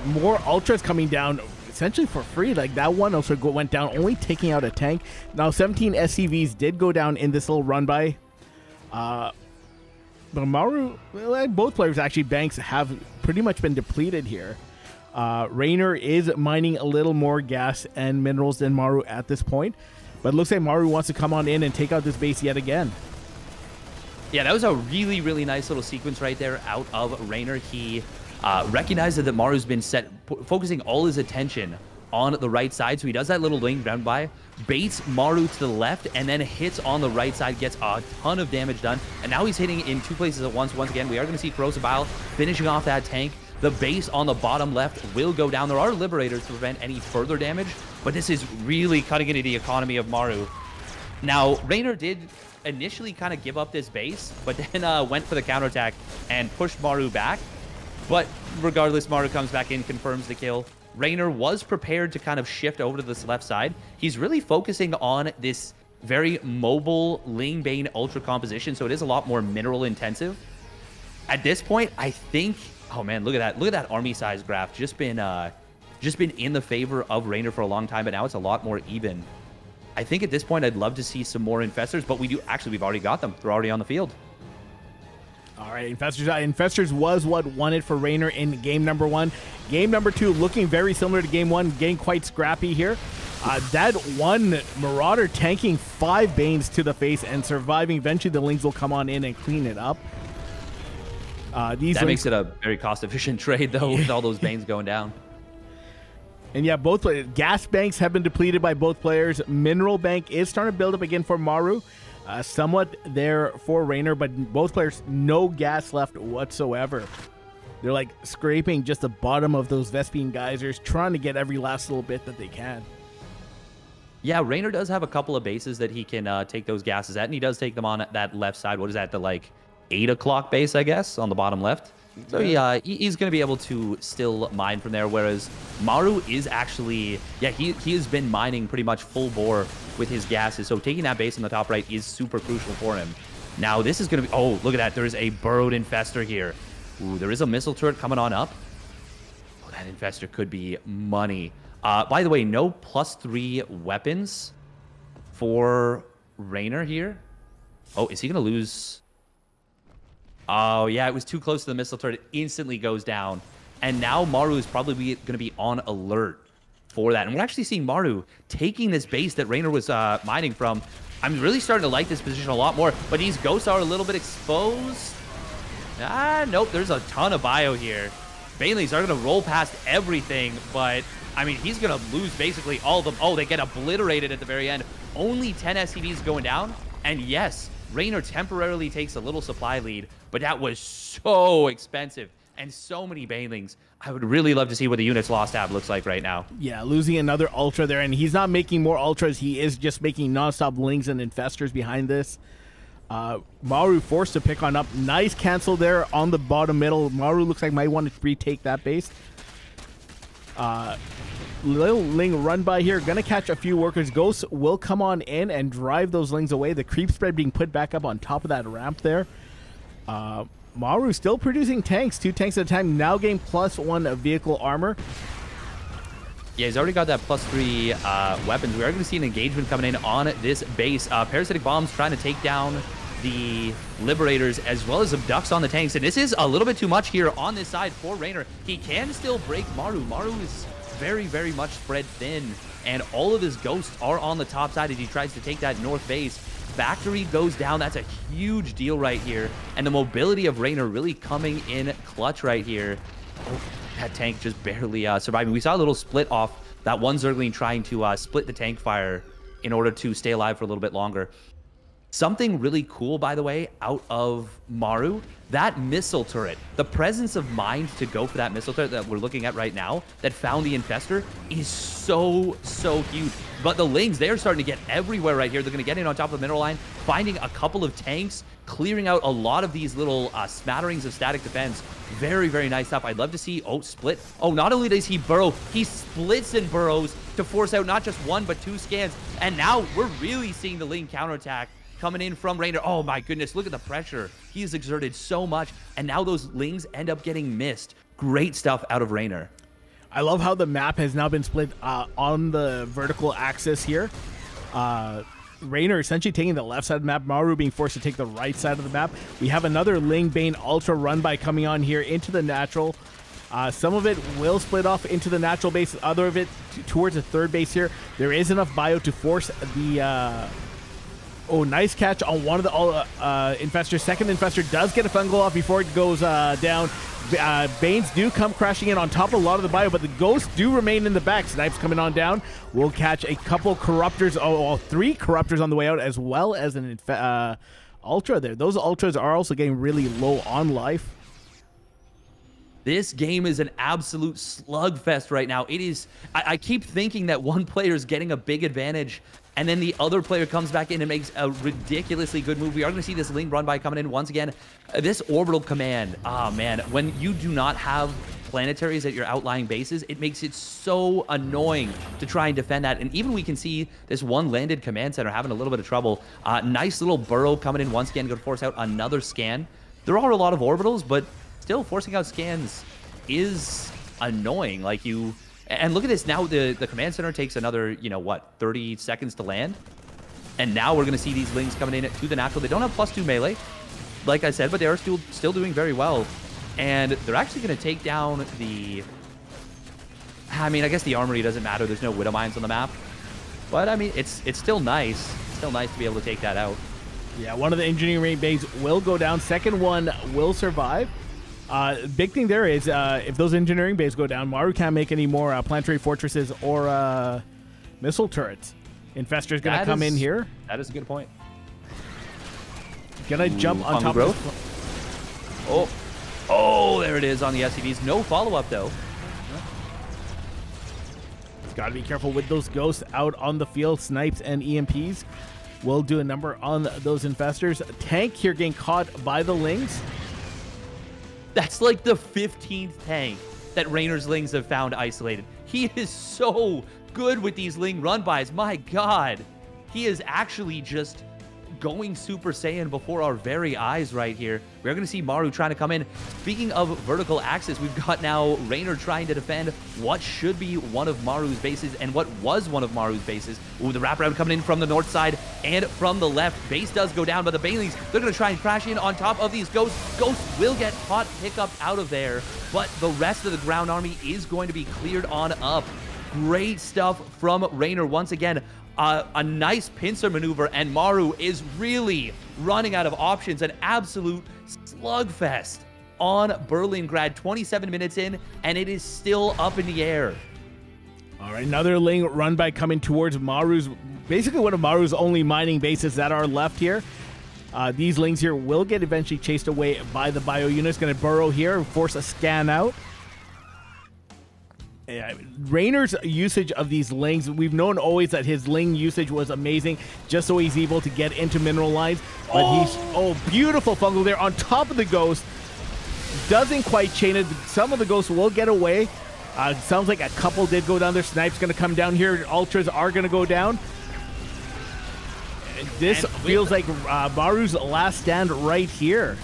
More Ultras coming down essentially for free. Like that one also went down, only taking out a tank. Now 17 SCVs did go down in this little run by. But Maru, well, both players actually, banks have pretty much been depleted here. Reynor is mining a little more gas and minerals than Maru at this point, but it looks like Maru wants to come on in and take out this base yet again. Yeah, that was a really, really nice little sequence right there out of Reynor. He recognized that Maru's been focusing all his attention on the right side, so he does that little link round by, baits Maru to the left, and then hits on the right side, gets a ton of damage done, and now he's hitting in two places at once. Once again, we are going to see Corrosive Bile finishing off that tank. The base on the bottom left will go down. There are Liberators to prevent any further damage, but this is really cutting into the economy of Maru. Now, Reynor did initially kind of give up this base, but then went for the counterattack and pushed Maru back. But regardless, Maru comes back in, confirms the kill. Reynor was prepared to kind of shift over to this left side. He's really focusing on this very mobile Ling Bane Ultra composition, so it is a lot more mineral intensive. At this point, I think, oh man, look at that. Look at that army size graph. Just been in the favor of Reynor for a long time, but now it's a lot more even. I think at this point, I'd love to see some more Infestors, but we've already got them. They're already on the field. All right, Infestors was what won it for Reynor in game number 1. Game number 2 looking very similar to game 1, getting quite scrappy here. That one Marauder tanking 5 Banes to the face and surviving. Eventually, the Lings will come on in and clean it up. That makes it a very cost-efficient trade, though, with all those Banes going down. And yeah, both gas banks have been depleted by both players. Mineral bank is starting to build up again for Maru. Somewhat there for Reynor, but both players, no gas left whatsoever. They're like scraping just the bottom of those Vespene geysers, trying to get every last little bit that they can. Yeah, Reynor does have a couple of bases that he can take those gases at, and he does take them on that left side. What is that, the like 8 o'clock base, I guess, on the bottom left? So yeah, he's going to be able to still mine from there, whereas Maru is actually, yeah, he has been mining pretty much full bore with his gases, so taking that base on the top right is super crucial for him. Now, this is going to be, oh, look at that. There is a burrowed Infestor here. Ooh, there is a missile turret coming on up. Oh, that Infestor could be money. By the way, no +3 weapons for Reynor here. Oh, is he going to lose? Oh, yeah, it was too close to the missile turret. It instantly goes down. And now Maru is probably going to be on alert for that. And we're actually seeing Maru taking this base that Reynor was mining from. I'm really starting to like this position a lot more, but these ghosts are a little bit exposed. Nope, there's a ton of bio here. Banelings are going to roll past everything, but, I mean, he's going to lose basically all of them. Oh, they get obliterated at the very end. Only 10 SCVs going down. And yes, Reynor temporarily takes a little supply lead, but that was so expensive and so many Banelings. I would really love to see what the units lost tab looks like right now. Yeah, losing another Ultra there, and he's not making more Ultras. He is just making nonstop Lings and Infestors behind this. Maru forced to pick on up. Nice cancel there on the bottom middle. Maru looks like might want to retake that base. Little Ling run by here. Gonna catch a few workers. Ghosts will come on in and drive those Lings away. The creep spread being put back up on top of that ramp there. Maru still producing tanks. 2 tanks at a time. Now getting +1 vehicle armor. Yeah, he's already got that +3 weapons. We are going to see an engagement coming in on this base. Parasitic Bombs trying to take down the Liberators as well as abducts on the tanks. And this is a little bit too much here on this side for Reynor. He can still break Maru. Maru is very, very much spread thin. And all of his ghosts are on the top side as he tries to take that north base. Factory goes down. That's a huge deal right here. And the mobility of Reynor really coming in clutch right here. Oh, that tank just barely surviving. We saw a little split off that one Zergling trying to split the tank fire in order to stay alive for a little bit longer. Something really cool, by the way, out of Maru, that missile turret, the presence of mind to go for that missile turret that we're looking at right now that found the infestor is so huge. But the Lings, they're starting to get everywhere right here. They're going to get in on top of the mineral line, finding a couple of tanks, clearing out a lot of these little smatterings of static defense. Very nice stuff. I'd love to see split. Oh, not only does he burrow, he splits and burrows to force out not just one, but two scans. And now we're really seeing the Ling counterattack coming in from Reynor. Oh my goodness, look at the pressure. He's exerted so much, and now those Lings end up getting missed. Great stuff out of Reynor. I love how the map has now been split on the vertical axis here. Reynor essentially taking the left side of the map, Maru being forced to take the right side of the map. We have another Ling Bane Ultra run by coming on here into the natural. Some of it will split off into the natural base, other of it towards the third base here. There is enough bio to force the... Oh, nice catch on one of the infestors. Second infestor does get a fungal off before it goes down. Banes do come crashing in on top of a lot of the bio, but the ghosts do remain in the back. Snipes coming on down. We'll catch a couple corruptors, three corruptors on the way out, as well as an ultra there. Those ultras are also getting really low on life. This game is an absolute slugfest right now. It is. I keep thinking that one player is getting a big advantage, and then the other player comes back in and makes a ridiculously good move. We are going to see this Ling run by coming in once again. This orbital command, man, when you do not have planetaries at your outlying bases, it makes it so annoying to try and defend that. And even we can see this one landed command center having a little bit of trouble. Nice little burrow coming in once again, going to force out another scan. There are a lot of orbitals, but still forcing out scans is annoying. Like you, and look at this now. The command center takes another, 30 seconds to land, and now we're going to see these Lings coming in to the natural. They don't have +2 melee, like I said, but they are still doing very well, and they're actually going to take down the. I mean, I guess the armory doesn't matter. There's no widow mines on the map, but I mean, it's still nice. It's still nice to be able to take that out. Yeah, one of the engineering bays will go down. Second one will survive. Big thing there is if those engineering bays go down, Maru can't make any more planetary fortresses or missile turrets. Infestor's going to come in here. That is a good point. Gonna jump on top of this. Oh, there it is on the SCVs. No follow-up, though. Got to be careful with those ghosts out on the field. Snipes and EMPs will do a number on those infestors. Tank here getting caught by the Lings. That's like the 15th tank that Reynor's Lings have found isolated. He is so good with these Ling run-bys. My God. He is actually just going Super Saiyan before our very eyes right here. We're going to see Maru trying to come in. Speaking of vertical axis, we've got now Reynor trying to defend what should be one of Maru's bases and what was one of Maru's bases. Ooh, the wraparound coming in from the north side and from the left. Base does go down, but the Banelings, they're going to try and crash in on top of these ghosts. Ghosts will get hot pickup out of there, but the rest of the ground army is going to be cleared on up. Great stuff from Reynor once again. A nice pincer maneuver, and Maru is really running out of options. An absolute slugfest on Berlingrad. 27 minutes in, and it is still up in the air. All right, another Ling run by coming towards Maru's, basically one of Maru's only mining bases that are left here. These Lings here will get eventually chased away by the bio units. Going to burrow here and force a scan out. Reynor's usage of these Lings, we've known always that his Ling usage was amazing, just so he's able to get into mineral lines. But beautiful fungal there on top of the ghost. Doesn't quite chain it. Some of the ghosts will get away. Sounds like a couple did go down there. Snipe's going to come down here. Ultras are going to go down. This feels like Maru's last stand right here.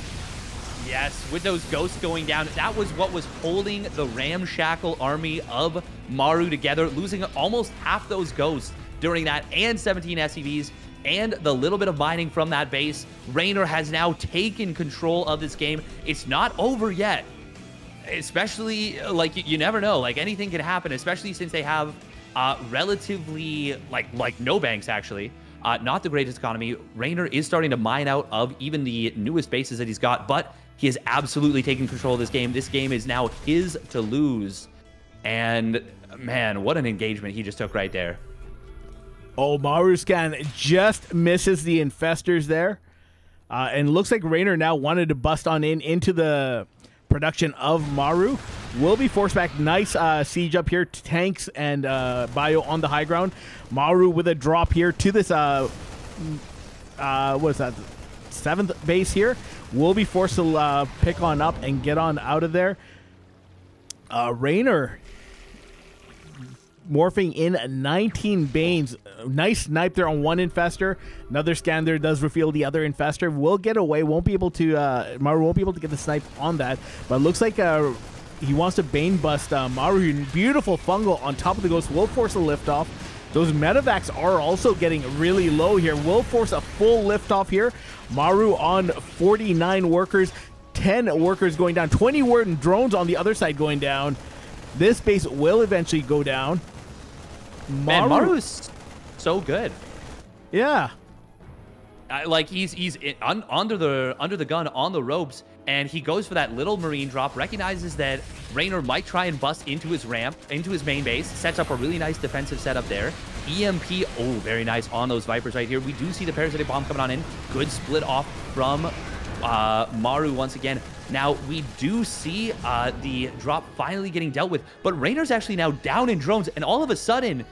Yes, with those ghosts going down, that was what was holding the ramshackle army of Maru together, losing almost half those ghosts during that, and 17 SCVs, and the little bit of mining from that base. Reynor has now taken control of this game. It's not over yet, especially, like, you never know. Like, anything can happen, especially since they have relatively, like no banks, actually. Not the greatest economy. Reynor is starting to mine out of even the newest bases that he's got, but he has absolutely taken control of this game. This game is now his to lose. And, man, what an engagement he just took right there. Oh, Maru scan just misses the infestors there. And looks like Reynor now wanted to bust on into the production of Maru. Will be forced back. Nice siege up here. Tanks and Bio on the high ground. Maru with a drop here to this, what is that, 7th base here. Will be forced to pick on up and get on out of there. Reynor morphing in 19 Banes. Nice snipe there on one infestor. Another scan there does reveal the other infestor. Will get away. Won't be able to, Maru won't be able to get the snipe on that. But it looks like he wants to Bane bust Maru. Beautiful fungal on top of the Ghost. Will force a liftoff. Those medevacs are also getting really low here. Will force a full liftoff here. Maru on 49 workers. 10 workers going down. 20 drones on the other side going down. This base will eventually go down. Man, Maru's so good. Yeah. Like he's under the gun on the ropes, and he goes for that little marine drop, recognizes that Reynor might try and bust into his ramp, into his main base, sets up a really nice defensive setup there. EMP, oh, very nice on those Vipers right here. We do see the parasitic bomb coming on in. Good split off from Maru once again. Now, we do see the drop finally getting dealt with, but Reynor's actually now down in drones, and all of a sudden,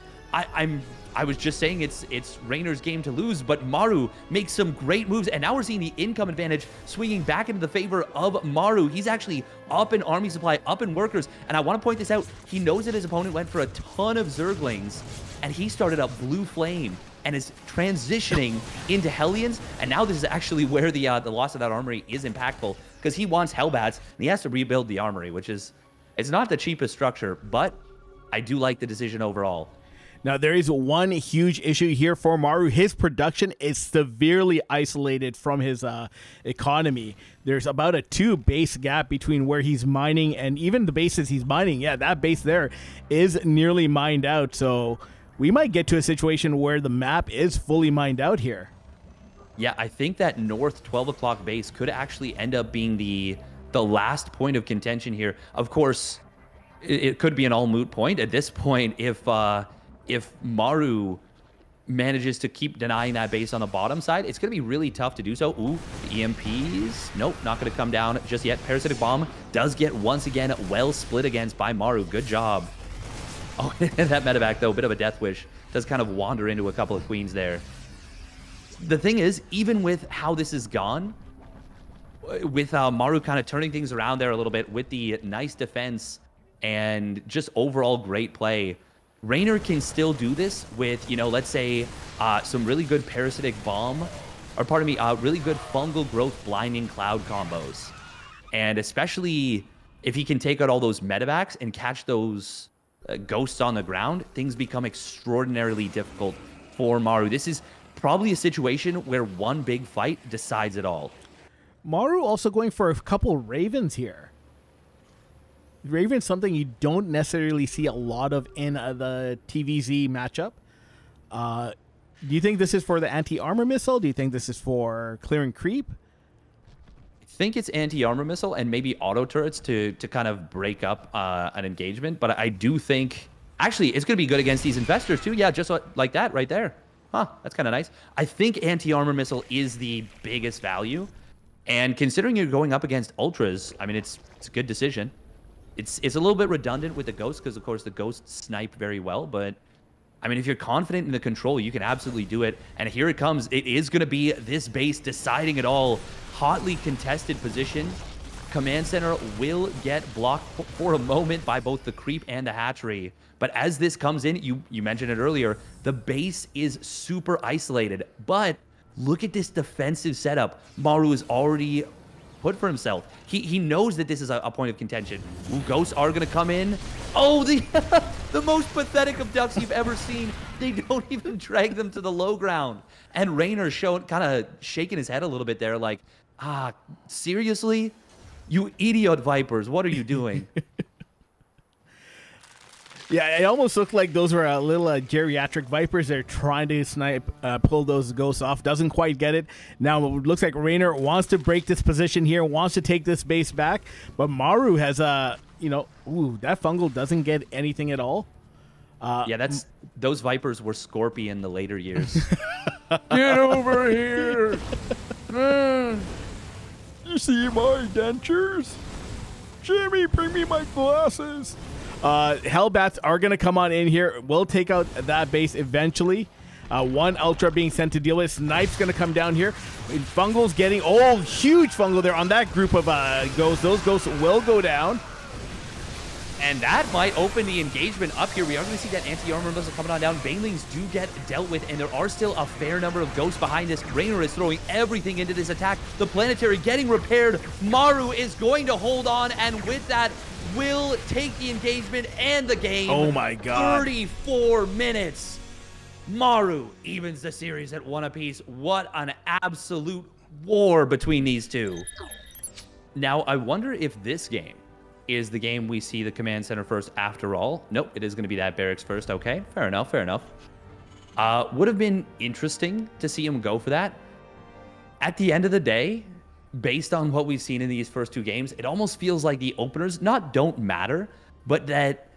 I was just saying it's Reynor's game to lose, but Maru makes some great moves, and now we're seeing the income advantage swinging back into the favor of Maru. He's actually up in army supply, up in workers, and I want to point this out. He knows that his opponent went for a ton of Zerglings, and he started up Blue Flame and is transitioning into Hellions, and now this is actually where the loss of that armory is impactful, because he wants Hellbats, and he has to rebuild the armory, which is, it's not the cheapest structure, but I do like the decision overall. Now, there is one huge issue here for Maru. His production is severely isolated from his economy. There's about a 2 base gap between where he's mining and even the bases he's mining. Yeah, that base there is nearly mined out. So we might get to a situation where the map is fully mined out here. Yeah, I think that north 12 o'clock base could actually end up being the last point of contention here. Of course, it could be an all moot point at this point if Maru manages to keep denying that base on the bottom side. It's going to be really tough to do so. Ooh, the EMPs. Nope, not going to come down just yet. Parasitic Bomb does get once again well split against by Maru. Good job. Oh, that medevac, though, bit of a death wish. Does kind of wander into a couple of queens there. The thing is, even with how this is gone, with Maru kind of turning things around there a little bit with the nice defense and just overall great play, Reynor can still do this with, you know, let's say some really good Parasitic Bomb, or pardon me, really good Fungal Growth Blinding Cloud combos. And especially if he can take out all those medevacs and catch those ghosts on the ground, things become extraordinarily difficult for Maru. This is probably a situation where one big fight decides it all. Maru also going for a couple Ravens here. Raven's something you don't necessarily see a lot of in the TVZ matchup. Do you think this is for the anti-armor missile? Do you think this is for clearing creep? I think it's anti-armor missile and maybe auto turrets to kind of break up an engagement. But I do think, actually, it's going to be good against these infestors too. Yeah, just like that right there. Huh, that's kind of nice. I think anti-armor missile is the biggest value. And considering you're going up against ultras, I mean, it's a good decision. It's a little bit redundant with the ghosts because, of course, the ghosts snipe very well. But, I mean, if you're confident in the control, you can absolutely do it. And here it comes. It is going to be this base deciding it all. Hotly contested position. Command Center will get blocked for a moment by both the creep and the hatchery. But as this comes in, you mentioned it earlier, the base is super isolated. But look at this defensive setup Maru is already put for himself. He knows that this is a point of contention. Ooh, ghosts are going to come in. Oh, the most pathetic of ducks you've ever seen. They don't even drag them to the low ground. And Reynor kind of shaking his head a little bit there like, seriously? You idiot Vipers, what are you doing? Yeah, it almost looked like those were little geriatric Vipers. They're trying to snipe, pull those ghosts off. Doesn't quite get it. Now it looks like Reynor wants to break this position here, wants to take this base back. But Maru has, ooh, that fungal doesn't get anything at all. Yeah, those Vipers were Scorpion the later years. Get over here! You see my dentures? Jimmy, bring me my glasses. Hellbats are going to come on in here. We'll take out that base eventually. One Ultra being sent to deal with. Snipe's going to come down here. Fungal's getting... Oh, huge Fungal there on that group of ghosts. Those ghosts will go down. And that might open the engagement up here. We are going to see that anti-armor missile coming on down. Banelings do get dealt with, and there are still a fair number of ghosts behind this. Reynor is throwing everything into this attack. The planetary getting repaired. Maru is going to hold on, and with that, will take the engagement and the game. Oh my god. 34 minutes. Maru evens the series at 1 apiece. What an absolute war between these two. Now, I wonder if this game is the game we see the command center first after all. Nope, it is going to be that barracks first. Okay, fair enough, fair enough. Would have been interesting to see him go for that. At the end of the day, based on what we've seen in these first two games, it almost feels like the openers don't matter, but that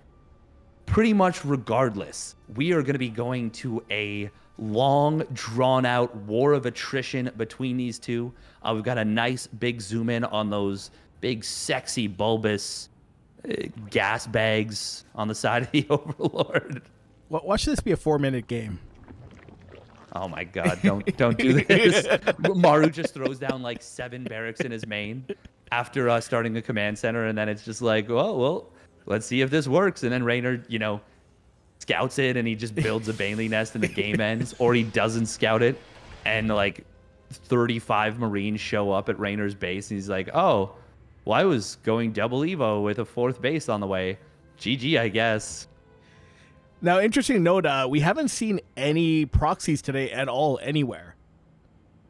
pretty much regardless, we are going to be going to a long, drawn-out war of attrition between these two. We've got a nice big zoom in on those big, sexy, bulbous gas bags on the side of the Overlord. Watch this be a 4-minute game. Oh my god, don't do this. Maru just throws down like 7 barracks in his main after starting a command center, and then it's just like, well, let's see if this works. And then Reynor, scouts it, and he just builds a Baneling nest, and the game ends. Or he doesn't scout it, and like 35 Marines show up at Reynor's base, and he's like, oh, well, I was going double Evo with a 4th base on the way. GG, I guess. Now, interesting note, we haven't seen any proxies today at all anywhere.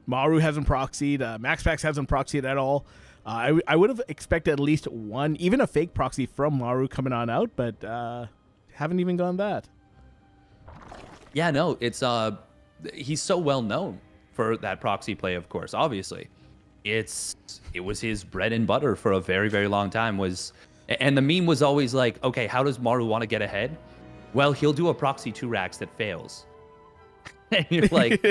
Maru hasn't proxied. MaxPax hasn't proxied at all. I would have expected at least one, even a fake proxy from Maru coming on out, but haven't even gone that. Yeah, no, it's he's so well known for that proxy play, of course, obviously. It was his bread and butter for a very, very long time. And the meme was always like, okay, how does Maru want to get ahead? Well, he'll do a proxy 2 racks that fails. And you're like,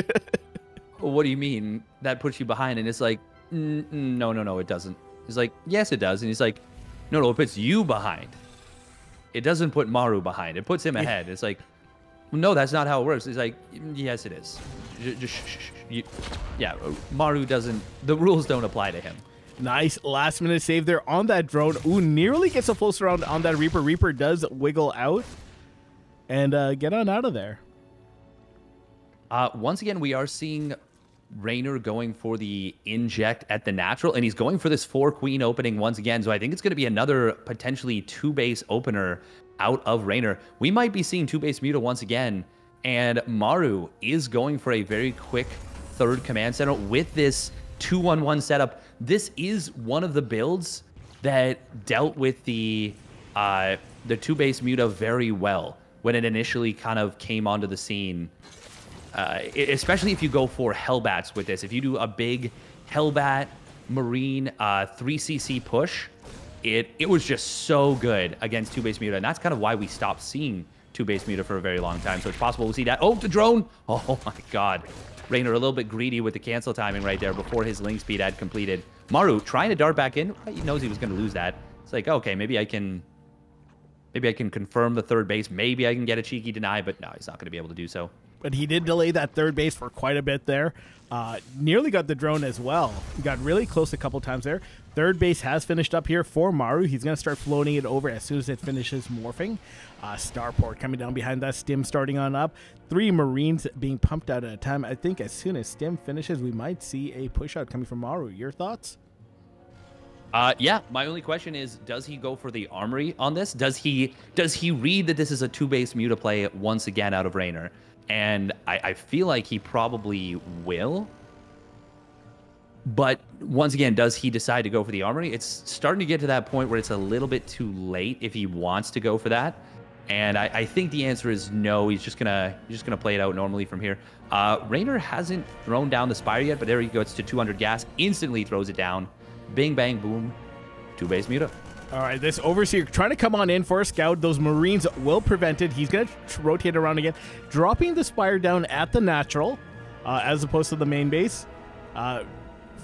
well, what do you mean? That puts you behind. And it's like, no, it doesn't. He's like, yes, it does. And he's like, no, it puts you behind. It doesn't put Maru behind. It puts him ahead. It's like, no, that's not how it works. He's like, yes, it is. Just yeah, Maru doesn't, the rules don't apply to him. Nice last minute save there on that drone. Ooh, nearly gets a full surround on that Reaper. Reaper does wiggle out and get on out of there. Once again, we are seeing Reynor going for the inject at the natural, and he's going for this 4-queen opening once again. So I think it's going to be another potentially 2-base opener out of Reynor. We might be seeing 2-base Muta once again, and Maru is going for a very quick 3rd command center with this 2-1-1 setup. This is one of the builds that dealt with the 2-base Muta very well when it initially kind of came onto the scene. Especially if you go for Hellbats with this. If you do a big Hellbat Marine 3cc push, it was just so good against 2-base Muta. And that's kind of why we stopped seeing 2-base Muta for a very long time. So it's possible we'll see that. Oh, the drone! Oh my god. Reynor a little bit greedy with the cancel timing right there before his link speed had completed. Maru trying to dart back in. He knows he was going to lose that. It's like, okay, maybe I can confirm the 3rd base. Maybe I can get a cheeky deny, but no, he's not going to be able to do so. But he did delay that 3rd base for quite a bit there. Nearly got the drone as well. He got really close a couple times there. 3rd base has finished up here for Maru. He's going to start floating it over as soon as it finishes morphing. Starport coming down behind that. Stim starting on up. 3 Marines being pumped out at a time. I think as soon as Stim finishes, we might see a push out coming from Maru. Your thoughts? Yeah, my only question is, does he go for the armory on this? Does he read that this is a 2-base Muta play once again out of Reynor? And I feel like he probably will. But once again, does he decide to go for the armory? It's starting to get to that point where it's a little bit too late if he wants to go for that. And I think the answer is no. He's just gonna play it out normally from here. Reynor hasn't thrown down the Spire yet, but there he goes to 200 gas. Instantly throws it down. Bing, bang, boom. 2-base Muta. All right, this Overseer trying to come on in for a scout. Those Marines will prevent it. He's going to rotate around again, dropping the Spire down at the natural as opposed to the main base.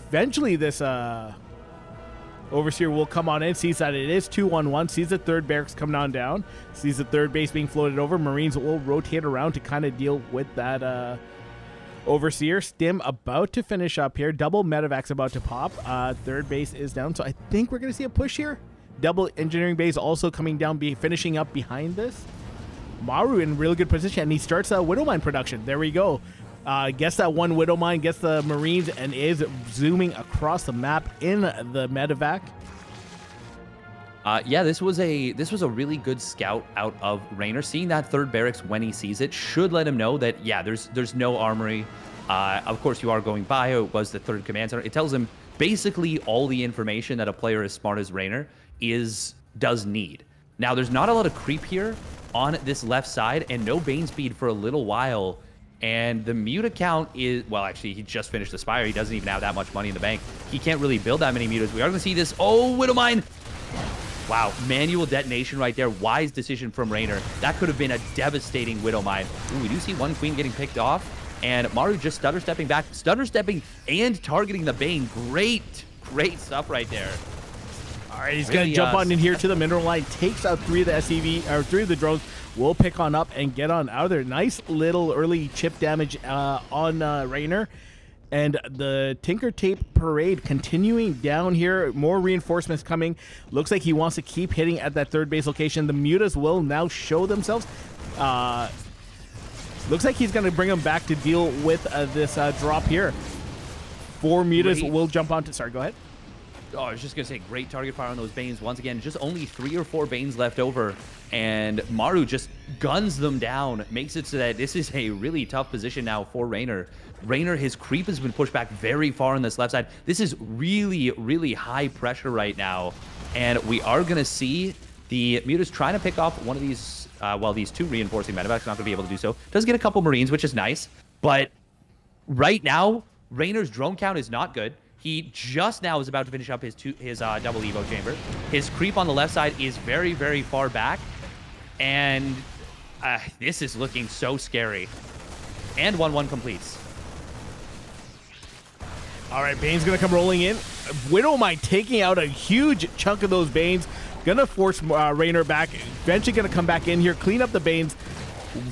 Eventually, this Overseer will come on in, sees that it is 2-1-1, sees the third barracks coming on down, sees the third base being floated over. Marines will rotate around to kind of deal with that Overseer. Stim about to finish up here. Double medevacs about to pop. Third base is down, so I think we're going to see a push here. Double engineering base also coming down, finishing up behind this. Maru in really good position, and he starts a Widow Mine production. There we go. Gets that one Widow Mine, gets the Marines, and is zooming across the map in the medevac. Yeah, this was a really good scout out of Reynor. Seeing that third barracks when he sees it should let him know that, yeah, there's no armory. Of course, you are going bio. It was the third command center. It tells him basically all the information that a player as smart as Reynor does need. Now, there's not a lot of creep here on this left side, and no Bane speed for a little while. And the mute account is, well, actually, he just finished the Spire. He doesn't even have that much money in the bank. He can't really build that many mutas. We are going to see this. Oh, Widow Mine. Wow, manual detonation right there. Wise decision from Reynor. That could have been a devastating Widow Mine. Ooh, we do see one Queen getting picked off. And Maru just stutter stepping back. Stutter stepping and targeting the Bane. Great stuff right there. All right, he's going to jump on in here to the mineral line. Takes out three of the drones. Will pick on up and get on out of there. Nice little early chip damage on Reynor. And the Tinker Tape Parade continuing down here. More reinforcements coming. Looks like he wants to keep hitting at that third base location. The mutas will now show themselves. Looks like he's going to bring them back to deal with this drop here. Four mutas will jump onto... Sorry, go ahead. Oh, I was just going to say, great target fire on those Banes. Once again, just only 3 or 4 Banes left over. And Maru just guns them down. Makes it so that this is a really tough position now for Reynor. Reynor, his creep has been pushed back very far on this left side. This is really, really high pressure right now. And we are going to see the mutas trying to pick off one of these, these 2 reinforcing medevacs. Not going to be able to do so. Does get a couple Marines, which is nice. But right now, Reynor's drone count is not good. He just now is about to finish up his double Evo chamber. His creep on the left side is very, very far back. And this is looking so scary. And 1-1 completes. All right, Bane's going to come rolling in. Widow Mine taking out a huge chunk of those Banes. Going to force Reynor back. Eventually going to come back in here, clean up the Banes.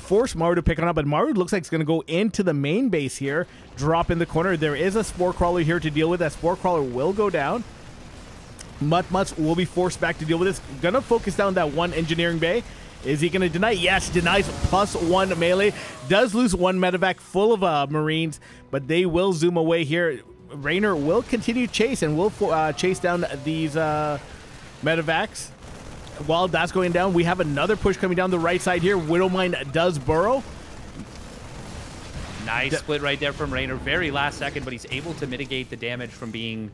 Force Maru to pick on up, but Maru looks like it's going to go into the main base here. Drop in the corner. There is a Spore Crawler here to deal with. That Spore Crawler will go down. Mutts will be forced back to deal with this. Going to focus down that one engineering bay. Is he going to deny? Yes, denies +1 melee. Does lose 1 medevac full of Marines, but they will zoom away here. Reynor will continue chase and will chase down these medevacs. While that's going down, we have another push coming down the right side here. Widow Mine does burrow. Nice split right there from Reynor. Very last second, but he's able to mitigate the damage from being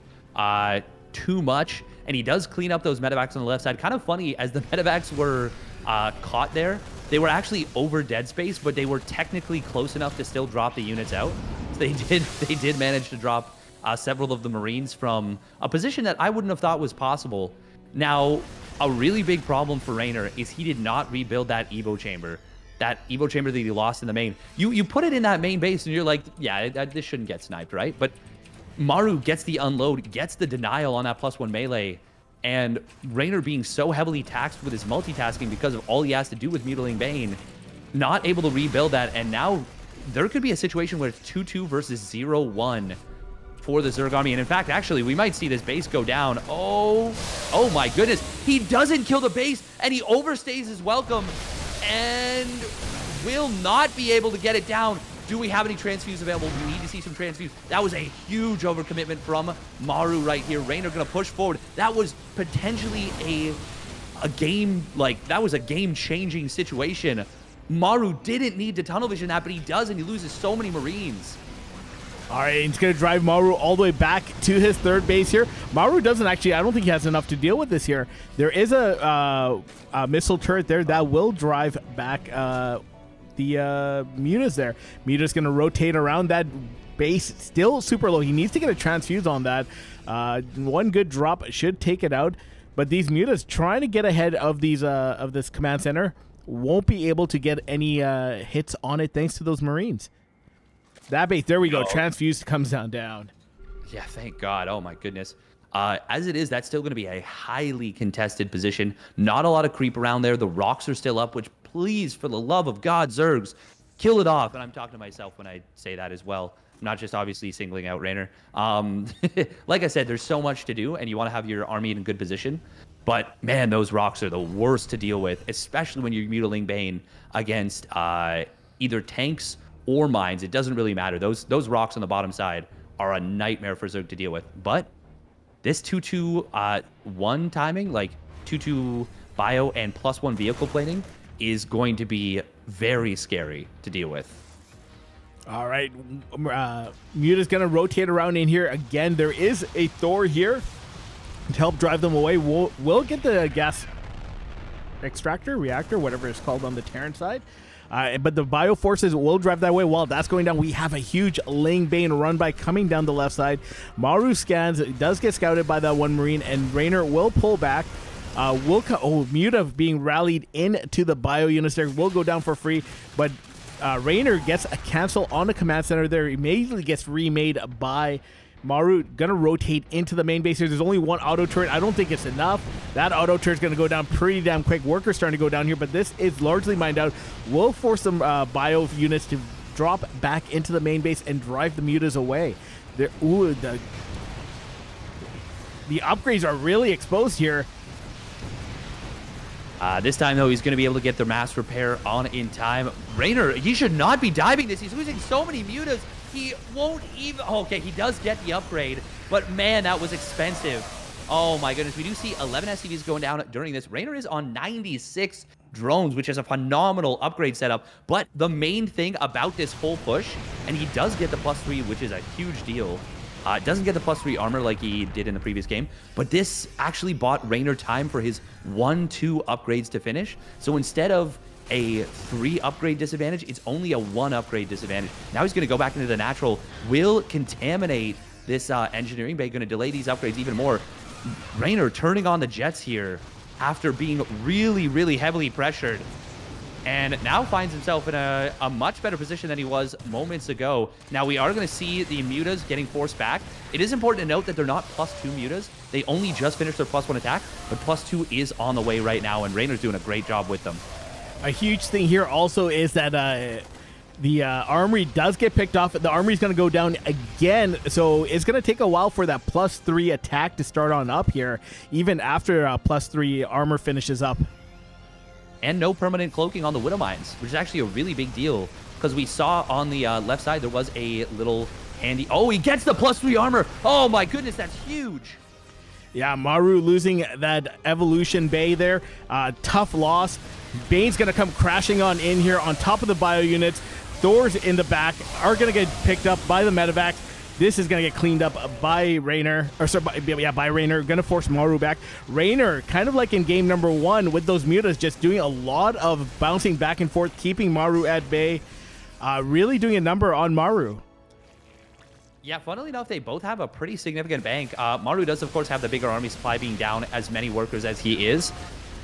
too much. And he does clean up those medevacs on the left side. Kind of funny, as the medevacs were caught there, they were actually over dead space, but they were technically close enough to still drop the units out. So they did manage to drop several of the Marines from a position that I wouldn't have thought was possible. Now, a really big problem for Reynor is he did not rebuild that Evo chamber. That Evo chamber that he lost in the main. You put it in that main base and you're like, yeah, this shouldn't get sniped, right? But Maru gets the unload, gets the denial on that +1 melee, and Reynor being so heavily taxed with his multitasking because of all he has to do with Mutilating Bane, not able to rebuild that, and now there could be a situation where it's 2-2 versus 0-1 for the Zerg army. And in fact, actually, we might see this base go down. Oh my goodness. He doesn't kill the base, and he overstays his welcome and will not be able to get it down. Do we have any transfuse available? We need to see some transfuse. That was a huge overcommitment from Maru right here. Reynor gonna push forward. That was potentially a game, like, that was a game-changing situation. Maru didn't need to tunnel vision that, but he does, and he loses so many Marines. All right, he's going to drive Maru all the way back to his third base here. Maru doesn't actually, I don't think he has enough to deal with this here. There is a missile turret there that will drive back the mutas there. Muta's going to rotate around that base, still super low. He needs to get a transfuse on that. One good drop should take it out. But these mutas trying to get ahead of these of this command center won't be able to get any hits on it thanks to those Marines. That base, there we go. Transfused comes down. Yeah, thank God. Oh my goodness. As it is, that's still going to be a highly contested position. Not a lot of creep around there. The rocks are still up, which, please, for the love of God, Zergs, kill it off. And I'm talking to myself when I say that as well. I'm not just obviously singling out Reynor. Like I said, there's so much to do, and you want to have your army in a good position. But, man, those rocks are the worst to deal with, especially when you're mutiling Bane against either tanks or mines. It doesn't really matter. Those rocks on the bottom side are a nightmare for Zerg to deal with. But this 2-2-1 timing, like 2-2 bio and +1 vehicle plating, is going to be very scary to deal with. All right, Muta's going to rotate around in here again. There is a Thor here to help drive them away. We'll get the gas extractor, reactor, whatever it's called on the Terran side. But the bio forces will drive that way. While that's going down, we have a huge Ling Bane run by coming down the left side. Maru scans, does get scouted by that one Marine, and Reynor will pull back. Muta being rallied into the bio units there will go down for free, but Reynor gets a cancel on the command center there. Immediately gets remade by Maru. Gonna rotate into the main base here. There's only one auto turret. I don't think it's enough. That auto turret's gonna go down pretty damn quick. Workers starting to go down here, but this is largely mined out. We'll force some bio units to drop back into the main base and drive the mutas away. The upgrades are really exposed here. This time, though, he's going to be able to get the mass repair on in time. Reynor, he should not be diving this. He's losing so many mutas. He won't even... Oh, okay, he does get the upgrade, but man, that was expensive. Oh my goodness, we do see 11 SCVs going down during this. Reynor is on 96 drones, which is a phenomenal upgrade setup. But the main thing about this whole push, and he does get the +3, which is a huge deal. Doesn't get the +3 armor like he did in the previous game, but this actually bought Reynor time for his 1-2 upgrades to finish. So instead of a 3 upgrade disadvantage, it's only a 1 upgrade disadvantage. Now he's going to go back into the natural, will contaminate this engineering bay, going to delay these upgrades even more. Reynor turning on the jets here after being really, really heavily pressured, and now finds himself in a much better position than he was moments ago. Now, we are going to see the mutas getting forced back. It is important to note that they're not +2 mutas. They only just finished their +1 attack, but +2 is on the way right now, and Reynor's doing a great job with them. A huge thing here also is that the armory does get picked off. The armory's going to go down again, so it's going to take a while for that +3 attack to start on up here, even after +3 armor finishes up. And no permanent cloaking on the Widow Mines, which is actually a really big deal, because we saw on the left side there was a little handy... Oh, he gets the +3 armor! Oh my goodness, that's huge! Yeah, Maru losing that evolution bay there. Tough loss. Bane's going to come crashing on in here on top of the bio units. Thors in the back are going to get picked up by the medevacs. This is going to get cleaned up by Reynor, by Reynor. Going to force Maru back. Reynor, kind of like in game number 1 with those mutas, just doing a lot of bouncing back and forth, keeping Maru at bay. Really doing a number on Maru. Yeah, funnily enough, they both have a pretty significant bank. Maru does, of course, have the bigger army supply, being down as many workers as he is.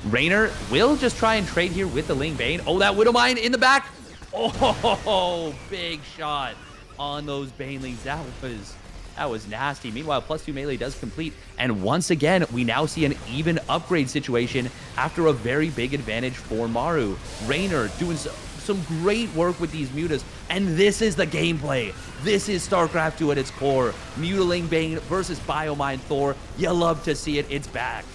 Reynor will just try and trade here with the Ling Bane. Oh, that Widow Mine in the back. Oh, big shot on those Banelings. That was nasty. Meanwhile, +2 melee does complete, and once again we now see an even upgrade situation after a very big advantage for Maru. Reynor doing some great work with these mutas, and this is the gameplay. This is StarCraft 2 at its core. Mutiling Bane versus Biomine Thor. You love to see it. It's back.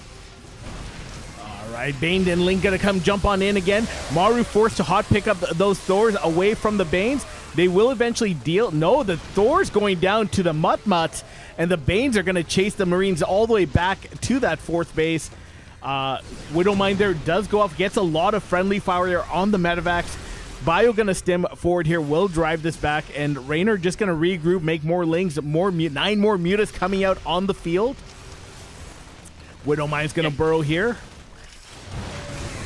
All right, Bane and Ling gonna come jump on in again. Maru forced to hot pick up those Thors away from the Banes. They will eventually deal. No, the Thor's going down to the Mutt-Mutts, and the Banes are going to chase the Marines all the way back to that 4th base. Widowmine there does go off, gets a lot of friendly fire there on the medevacs. Bio going to stem forward here, will drive this back, and Reynor just going to regroup, make more Lings, 9 more mutas coming out on the field. Widowmine's going to burrow here.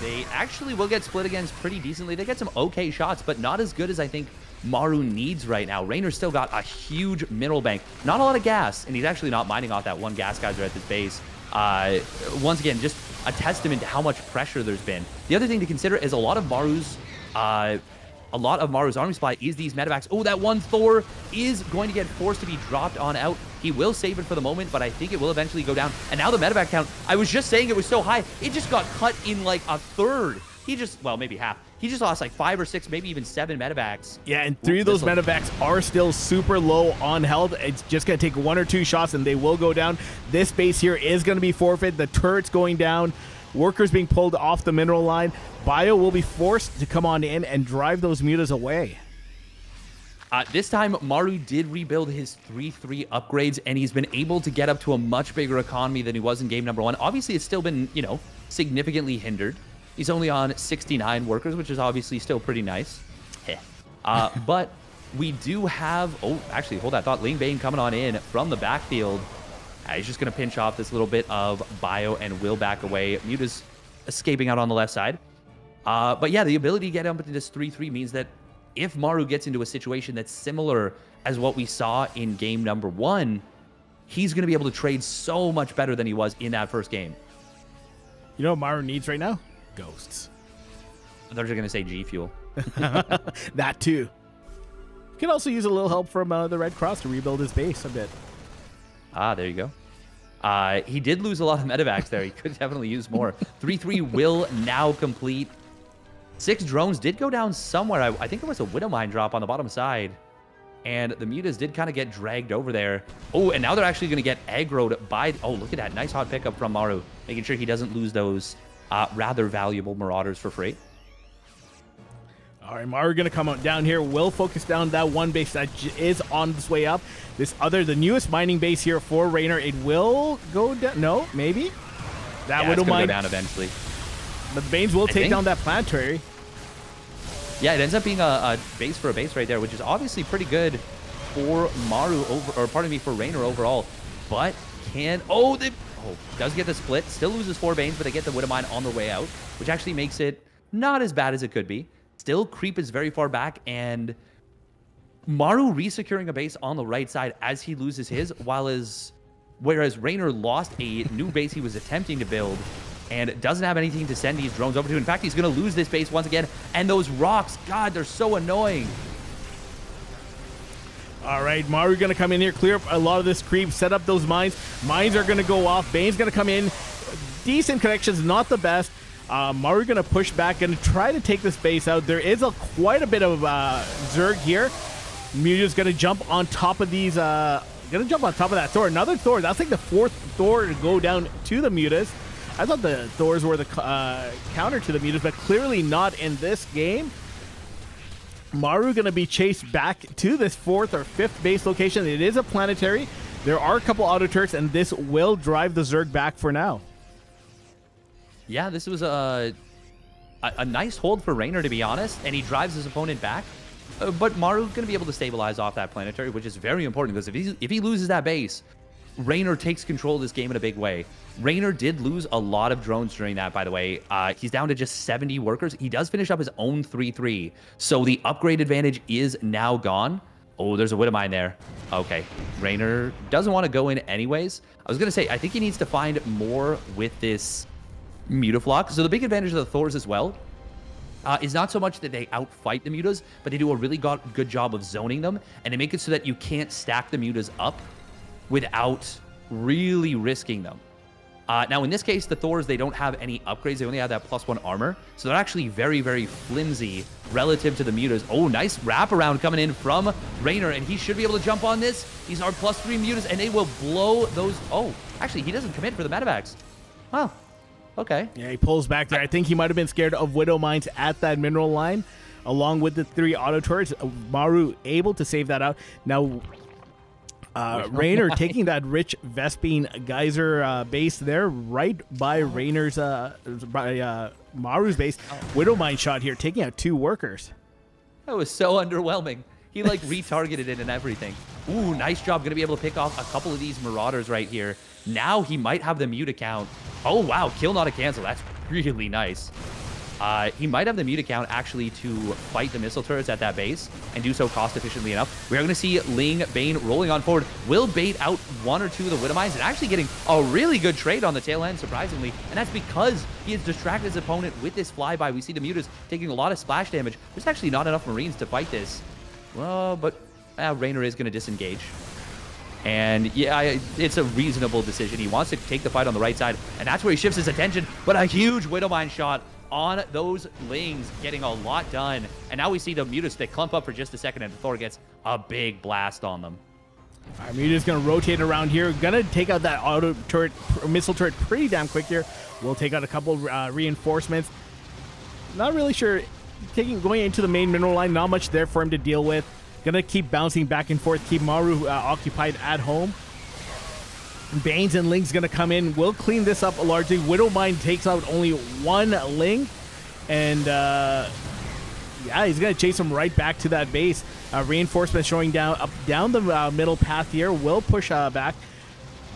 They actually will get split against pretty decently. They get some okay shots, but not as good as I think Maru needs right now. Reynor's still got a huge mineral bank. Not a lot of gas, and he's actually not mining off that one gas geyser at this base. Once again, just a testament to how much pressure there's been. The other thing to consider is a lot of Maru's army supply is these medevacs. Oh, that one Thor is going to get forced to be dropped on out. He will save it for the moment, but I think it will eventually go down. And now the medevac count, I was just saying it was so high, it just got cut in like a third. He just, well, maybe half. He just lost like 5 or 6, maybe even 7 medevacs. Yeah, and 3 of those medevacs are still super low on health. It's just going to take 1 or 2 shots and they will go down. This base here is going to be forfeit. The turret's going down. Workers being pulled off the mineral line. Bio will be forced to come on in and drive those mutas away. This time, Maru did rebuild his 3-3 upgrades, and he's been able to get up to a much bigger economy than he was in game number 1. Obviously, it's still been, you know, significantly hindered. He's only on 69 workers, which is obviously still pretty nice. But we do have... Oh, actually, hold that thought. Ling Bane coming on in from the backfield. He's just going to pinch off this little bit of bio and will back away. Muta's escaping out on the left side. But yeah, the ability to get up into this 3-3 means that if Maru gets into a situation that's similar as what we saw in game number 1, he's going to be able to trade so much better than he was in that first game. You know what Maru needs right now? Ghosts. I thought you were going to say G Fuel. That too. Can also use a little help from the Red Cross to rebuild his base a bit. Ah, there you go. He did lose a lot of medevacs there. He could definitely use more. 3-3 will now complete. 6 drones did go down somewhere. I think there was a Widow Mine drop on the bottom side. And the mutas did kind of get dragged over there. Oh, and now they're actually going to get aggroed by... Oh, look at that. Nice hot pickup from Maru. Making sure he doesn't lose those rather valuable Marauders for free. All right, Maru going to come down here. Will focus down that one base that is on its way up. The newest mining base here for Reynor. It will go down. No, maybe? That Widow Mine. Go down eventually. But the Banes will take down that planetary. Yeah, it ends up being a base for a base right there, which is obviously pretty good for Maru, for Reynor overall. But does get the split. Still loses 4 Banes, but they get the Widow Mine on the way out, which actually makes it not as bad as it could be. Still, creep is very far back, and Maru resecuring a base on the right side as he loses his, whereas Reynor lost a new base he was attempting to build and doesn't have anything to send these drones over to. In fact, he's going to lose this base once again, and those rocks, God, they're so annoying. All right, Maru going to come in here, clear up a lot of this creep, set up those mines. Mines are going to go off. Bane's going to come in. Decent connections, not the best. Maru going to push back and try to take this base out. There is quite a bit of Zerg here. Muta's going to jump on top of these. Going to jump on top of that Thor. Another Thor. That's like the 4th Thor to go down to the Mutas. I thought the Thors were the counter to the Mutas, but clearly not in this game. Maru going to be chased back to this 4th or 5th base location. It is a planetary. There are a couple auto turrets, and this will drive the Zerg back for now. Yeah, this was a nice hold for Reynor, to be honest, and he drives his opponent back. But Maru's going to be able to stabilize off that planetary, which is very important, because if he loses that base, Reynor takes control of this game in a big way. Reynor did lose a lot of drones during that, by the way. He's down to just 70 workers. He does finish up his own 3-3, so the upgrade advantage is now gone. Oh, there's a Widow Mine there. Okay, Reynor doesn't want to go in anyways. I was going to say, I think he needs to find more with this Mutaflock. So the big advantage of the Thors as well is not so much that they outfight the Mutas, but they do a really good job of zoning them, and they make it so that you can't stack the Mutas up without really risking them. Now, in this case, the Thors, they don't have any upgrades. They only have that +1 armor, so they're actually very, very flimsy relative to the Mutas. Oh, nice wraparound coming in from Reynor, and he should be able to jump on this. These are +3 Mutas, and they will blow those... Oh, actually, he doesn't commit for the medevacs. Wow. Okay. Yeah, he pulls back there. I think he might have been scared of Widow Mines at that mineral line, along with the 3 auto turrets. Maru able to save that out. Now, Reynor taking that rich Vespine Geyser base there, right by Reynor's, Maru's base. Widow Mine shot here, taking out 2 workers. That was so underwhelming. He like retargeted it and everything. Ooh, nice job. Going to be able to pick off a couple of these Marauders right here. Now he might have the mute account. Oh, wow. Kill, not a cancel. That's really nice. He might have the mute account actually to fight the missile turrets at that base and do so cost efficiently enough. We're going to see Ling Bane rolling on forward. Will bait out 1 or 2 of the Widow Mines and actually getting a really good trade on the tail end, surprisingly, and that's because he has distracted his opponent with this flyby. We see the Mutas taking a lot of splash damage. There's actually not enough Marines to fight this. Well, but Reynor is going to disengage. And yeah, it's a reasonable decision. He wants to take the fight on the right side, and that's where he shifts his attention. But a huge Widowmine shot on those Lings, getting a lot done. And now we see the Mutas, they clump up for just a second, and Thor gets a big blast on them. All right, Muta's going to rotate around here. Going to take out that auto turret, missile turret pretty damn quick here. We'll take out a couple reinforcements. Not really sure. Going into the main mineral line, not much there for him to deal with. Gonna keep bouncing back and forth, keep Maru occupied at home. Banes and Ling's gonna come in. We'll clean this up largely. Widowmine takes out only one Ling. And yeah, he's gonna chase him right back to that base. Reinforcement showing down the middle path here. Will push back.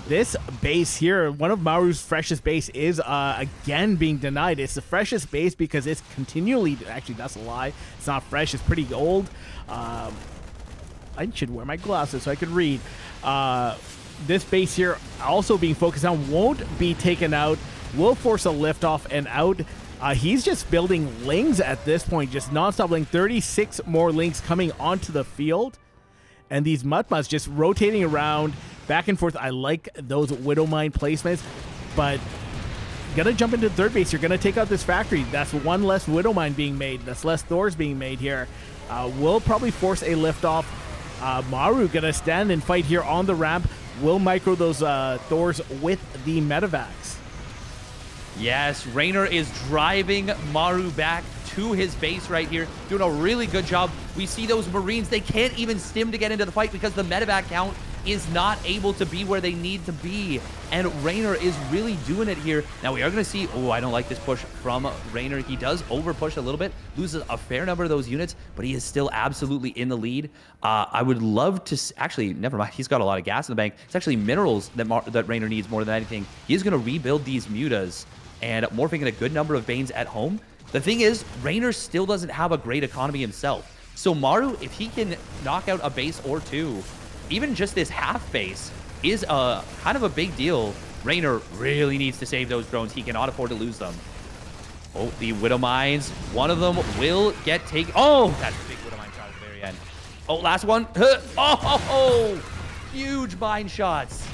This base here, one of Maru's freshest base, is again being denied. It's the freshest base because it's continually, actually that's a lie, it's not fresh, it's pretty old. I should wear my glasses so I could read. This base here also being focused on won't be taken out, will force a liftoff and out. He's just building Lings at this point, just non-stop Ling. 36 more Lings coming onto the field. And these Mutmas just rotating around back and forth. I like those Widowmine placements, but gonna jump into third base. You're gonna take out this factory. That's one less Widowmine being made. That's less Thors being made here. Will probably force a liftoff. Maru gonna stand and fight here on the ramp. Will micro those Thors with the Medivacs. Yes, Reynor is driving Maru back to his base right here, doing a really good job. We see those Marines, they can't even stim to get into the fight because the medevac count is not able to be where they need to be. And Reynor is really doing it here. Now we are going to see, oh, I don't like this push from Reynor. He does over push a little bit, loses a fair number of those units, but he is still absolutely in the lead. I would love to, actually, never mind. He's got a lot of gas in the bank. It's actually minerals that Reynor needs more than anything. He's going to rebuild these Mutas and morphing in a good number of Banes at home. The thing is, Reynor still doesn't have a great economy himself. So Maru, if he can knock out a base or two, even just this half base is a kind of a big deal. Reynor really needs to save those drones. He cannot afford to lose them. Oh, the Widowmines. One of them will get taken. Oh, that's a big Widowmine shot at the very end. Oh, last one. Oh, huge mine shots.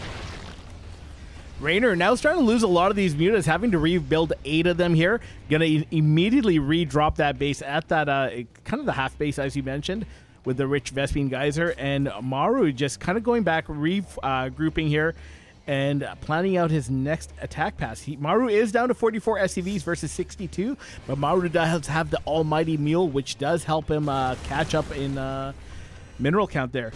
Reynor now starting to lose a lot of these Mutas, having to rebuild 8 of them here. Gonna immediately re-drop that base at that kind of the half base as you mentioned with the rich Vespine Geyser, and Maru just kind of going back, regrouping here and planning out his next attack pass. Maru is down to 44 SCVs versus 62, but Maru does have the almighty mule, which does help him catch up in mineral count there.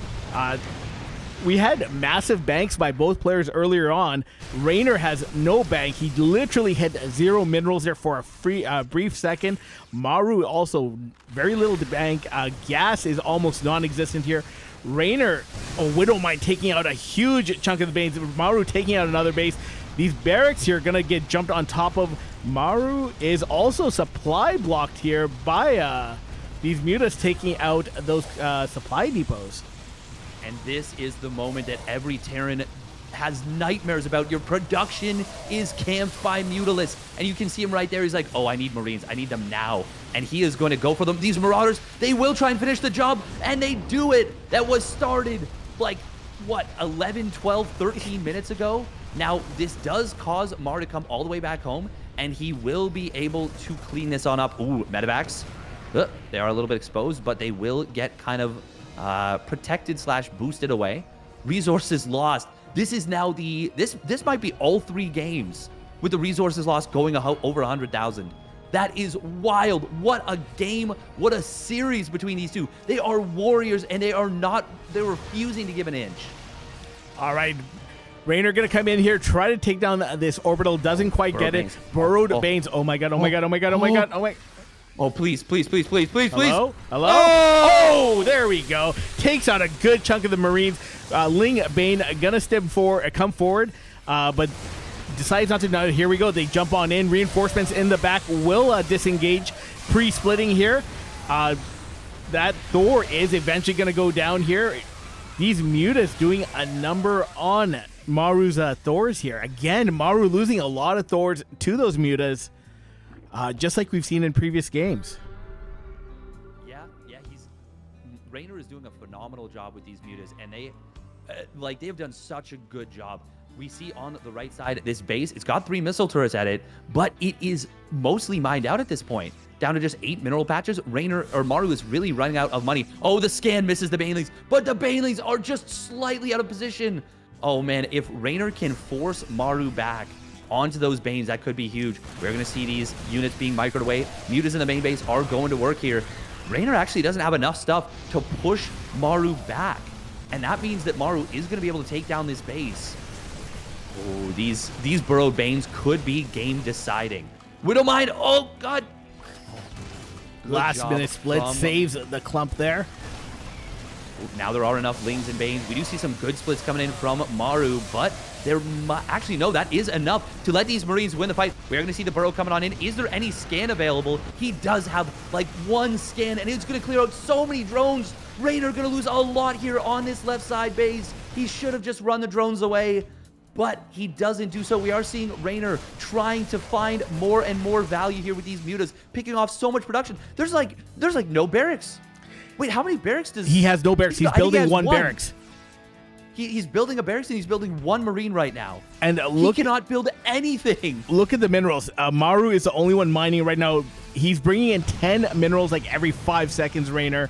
We had massive banks by both players earlier on. Reynor has no bank. He literally had 0 minerals there for a brief second. Maru also very little to bank. Gas is almost non-existent here. Reynor, Widowmine taking out a huge chunk of the Banes. Maru taking out another base. These barracks here are going to get jumped on top of. Maru is also supply blocked here by these Mutas taking out those supply depots. And this is the moment that every Terran has nightmares about. Your production is camped by Mutalists. And you can see him right there. He's like, oh, I need Marines. I need them now. And he is going to go for them. These Marauders, they will try and finish the job. And they do it. That was started like, what, 11, 12, 13 minutes ago? Now, this does cause Maru to come all the way back home. And he will be able to clean this on up. Ooh, medevacs. They are a little bit exposed, but they will get kind of protected / boosted away. Resources lost. This is now this might be all 3 games with the resources lost going over 100,000. That is wild. What a game. What a series between these two. They are warriors and they're refusing to give an inch. All right. Reynor gonna come in here, try to take down this orbital, doesn't quite get it. Burrowed Banes. Oh my god, oh my god, oh my god, oh my god, oh my. Oh, please, please, please, please, please, please. Hello? Hello? Oh, there we go. Takes out a good chunk of the Marines. Ling Bane gonna come forward, but decides not to. Now, here we go. They jump on in. Reinforcements in the back will disengage. Pre-splitting here. That Thor is eventually gonna go down here. These Mutas doing a number on Maru's Thors here. Again, Maru losing a lot of Thors to those mutas, just like we've seen in previous games. Yeah, Reynor is doing a phenomenal job with these mutas, and they have done such a good job. We see on the right side this base, it's got 3 missile turrets at it, but it is mostly mined out at this point. Down to just 8 mineral patches. Maru is really running out of money. Oh, the scan misses the banelings, but the banelings are just slightly out of position. Oh man, if Reynor can force Maru back onto those Banes, that could be huge. We're going to see these units being microed away. Mutas in the main base are going to work here. Reynor actually doesn't have enough stuff to push Maru back. And that means that Maru is going to be able to take down this base. Oh, these burrowed Banes could be game deciding. Widowmine, oh god. Last minute split saves the clump there. Now there are enough Lings and Banes. We do see some good splits coming in from Maru, but actually, no, that is enough to let these Marines win the fight. We're going to see the burrow coming on in. Is there any scan available? He does have like 1 scan, and it's going to clear out so many drones. Reynor going to lose a lot here on this left side base. He should have just run the drones away, but he doesn't do so. We are seeing Reynor trying to find more and more value here with these mutas, picking off so much production. There's like no barracks. Wait, how many barracks does he has? No barracks. He's building one barracks. He's building a barracks, and he's building 1 Marine right now. And he cannot build anything. Look at the minerals. Maru is the only one mining right now. He's bringing in 10 minerals like every 5 seconds, Reynor.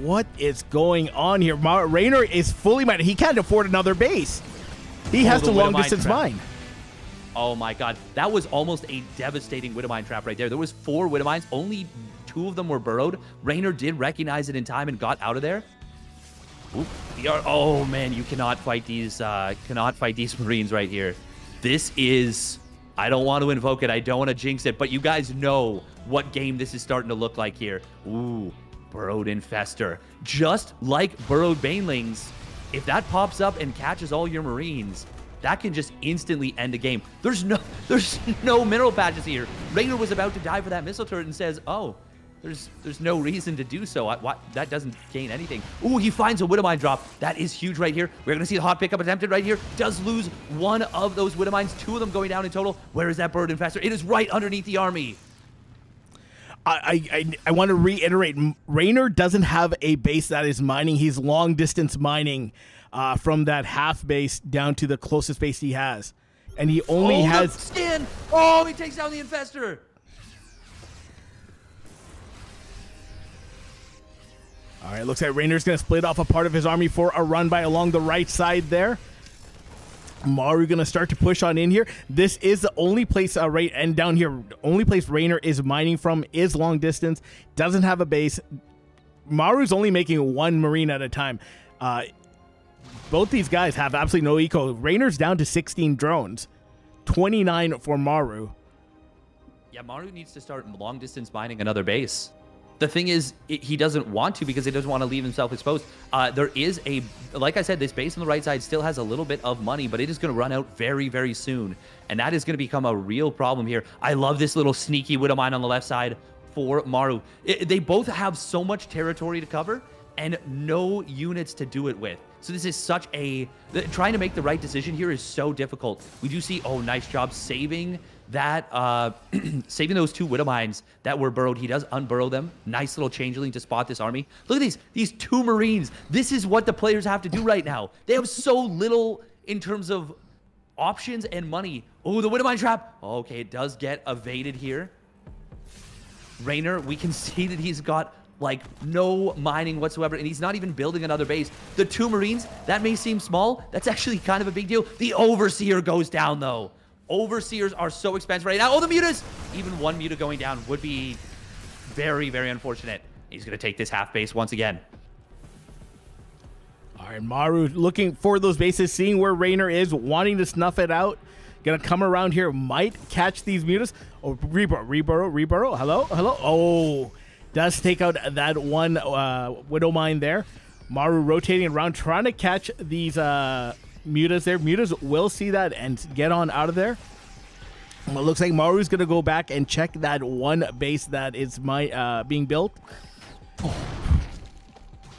What is going on here? Reynor is fully mined. He can't afford another base. He has to long distance mine. Oh my god. That was almost a devastating Widowmine trap right there. There was 4 Widowmines. Only 2 of them were burrowed. Reynor did recognize it in time and got out of there. Oh man, you cannot fight these Marines right here. This is, I don't want to invoke it, I don't want to jinx it, but you guys know what game this is starting to look like here. Ooh, burrowed infester. Just like burrowed banelings, if that pops up and catches all your Marines, that can just instantly end a game. There's no mineral patches here. Reynor was about to die for that missile turret and says, oh, there's no reason to do so. That doesn't gain anything. Ooh, he finds a Widowmine drop. That is huge right here. We're going to see the hot pickup attempted right here. Does lose 1 of those Widowmines. 2 of them going down in total. Where is that bird infester? It is right underneath the army. I want to reiterate, Reynor doesn't have a base that is mining. He's long distance mining from that half base down to the closest base he has. And he only has... Scan! Oh, he takes down the infester! All right, looks like Reynor's going to split off a part of his army for a run by along the right side there. Maru going to start to push on in here. This is the only place, and down here, only place Reynor is mining from is long distance. Doesn't have a base. Maru's only making 1 Marine at a time. Both these guys have absolutely no eco. Reynor's down to 16 drones. 29 for Maru. Yeah, Maru needs to start long distance mining another base. The thing is, he doesn't want to because he doesn't want to leave himself exposed. There is like I said, this base on the right side still has a little bit of money, but it is going to run out very, very soon. And that is going to become a real problem here. I love this little sneaky Widowmine on the left side for Maru. They both have so much territory to cover and no units to do it with. So this is such trying to make the right decision here is so difficult. We do see, oh, nice job saving that, saving those 2 Widowmines that were burrowed. He does unburrow them. Nice little changeling to spot this army. Look at these 2 Marines. This is what the players have to do right now. They have so little in terms of options and money. Oh, the Widowmine trap. Okay, it does get evaded here. Reynor, we can see that he's got like no mining whatsoever, and he's not even building another base. The 2 Marines, that may seem small. That's actually kind of a big deal. The Overseer goes down though. Overseers are so expensive right now. Oh, the mutas! Even 1 muta going down would be very, very unfortunate. He's going to take this half base once again. All right, Maru looking for those bases, seeing where Reynor is, wanting to snuff it out. Gonna come around here, might catch these mutas. Oh, reburrow. Hello. Oh, does take out that 1 Widowmine there. Maru rotating around, trying to catch these mutas there. Mutas will see that and get on out of there. Well, it looks like Maru's going to go back and check that 1 base that is being built.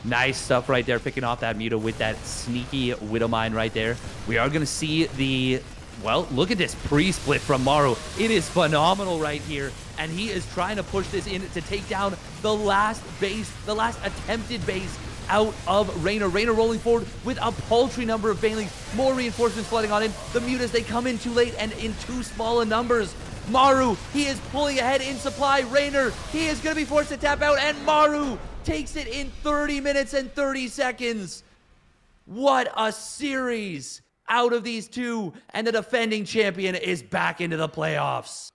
Nice stuff right there, picking off that Muta with that sneaky Widow Mine right there. We are going to see the, well, look at this pre-split from Maru. It is phenomenal right here, and he is trying to push this in to take down the last base, the last attempted base out of Reynor. Reynor rolling forward with a paltry number of Banelings. More reinforcements flooding on in. The Mutas, they come in too late and in too small a numbers. Maru, he is pulling ahead in supply. Reynor, he is going to be forced to tap out, and Maru takes it in 30 minutes and 30 seconds. What a series out of these two, and the defending champion is back into the playoffs.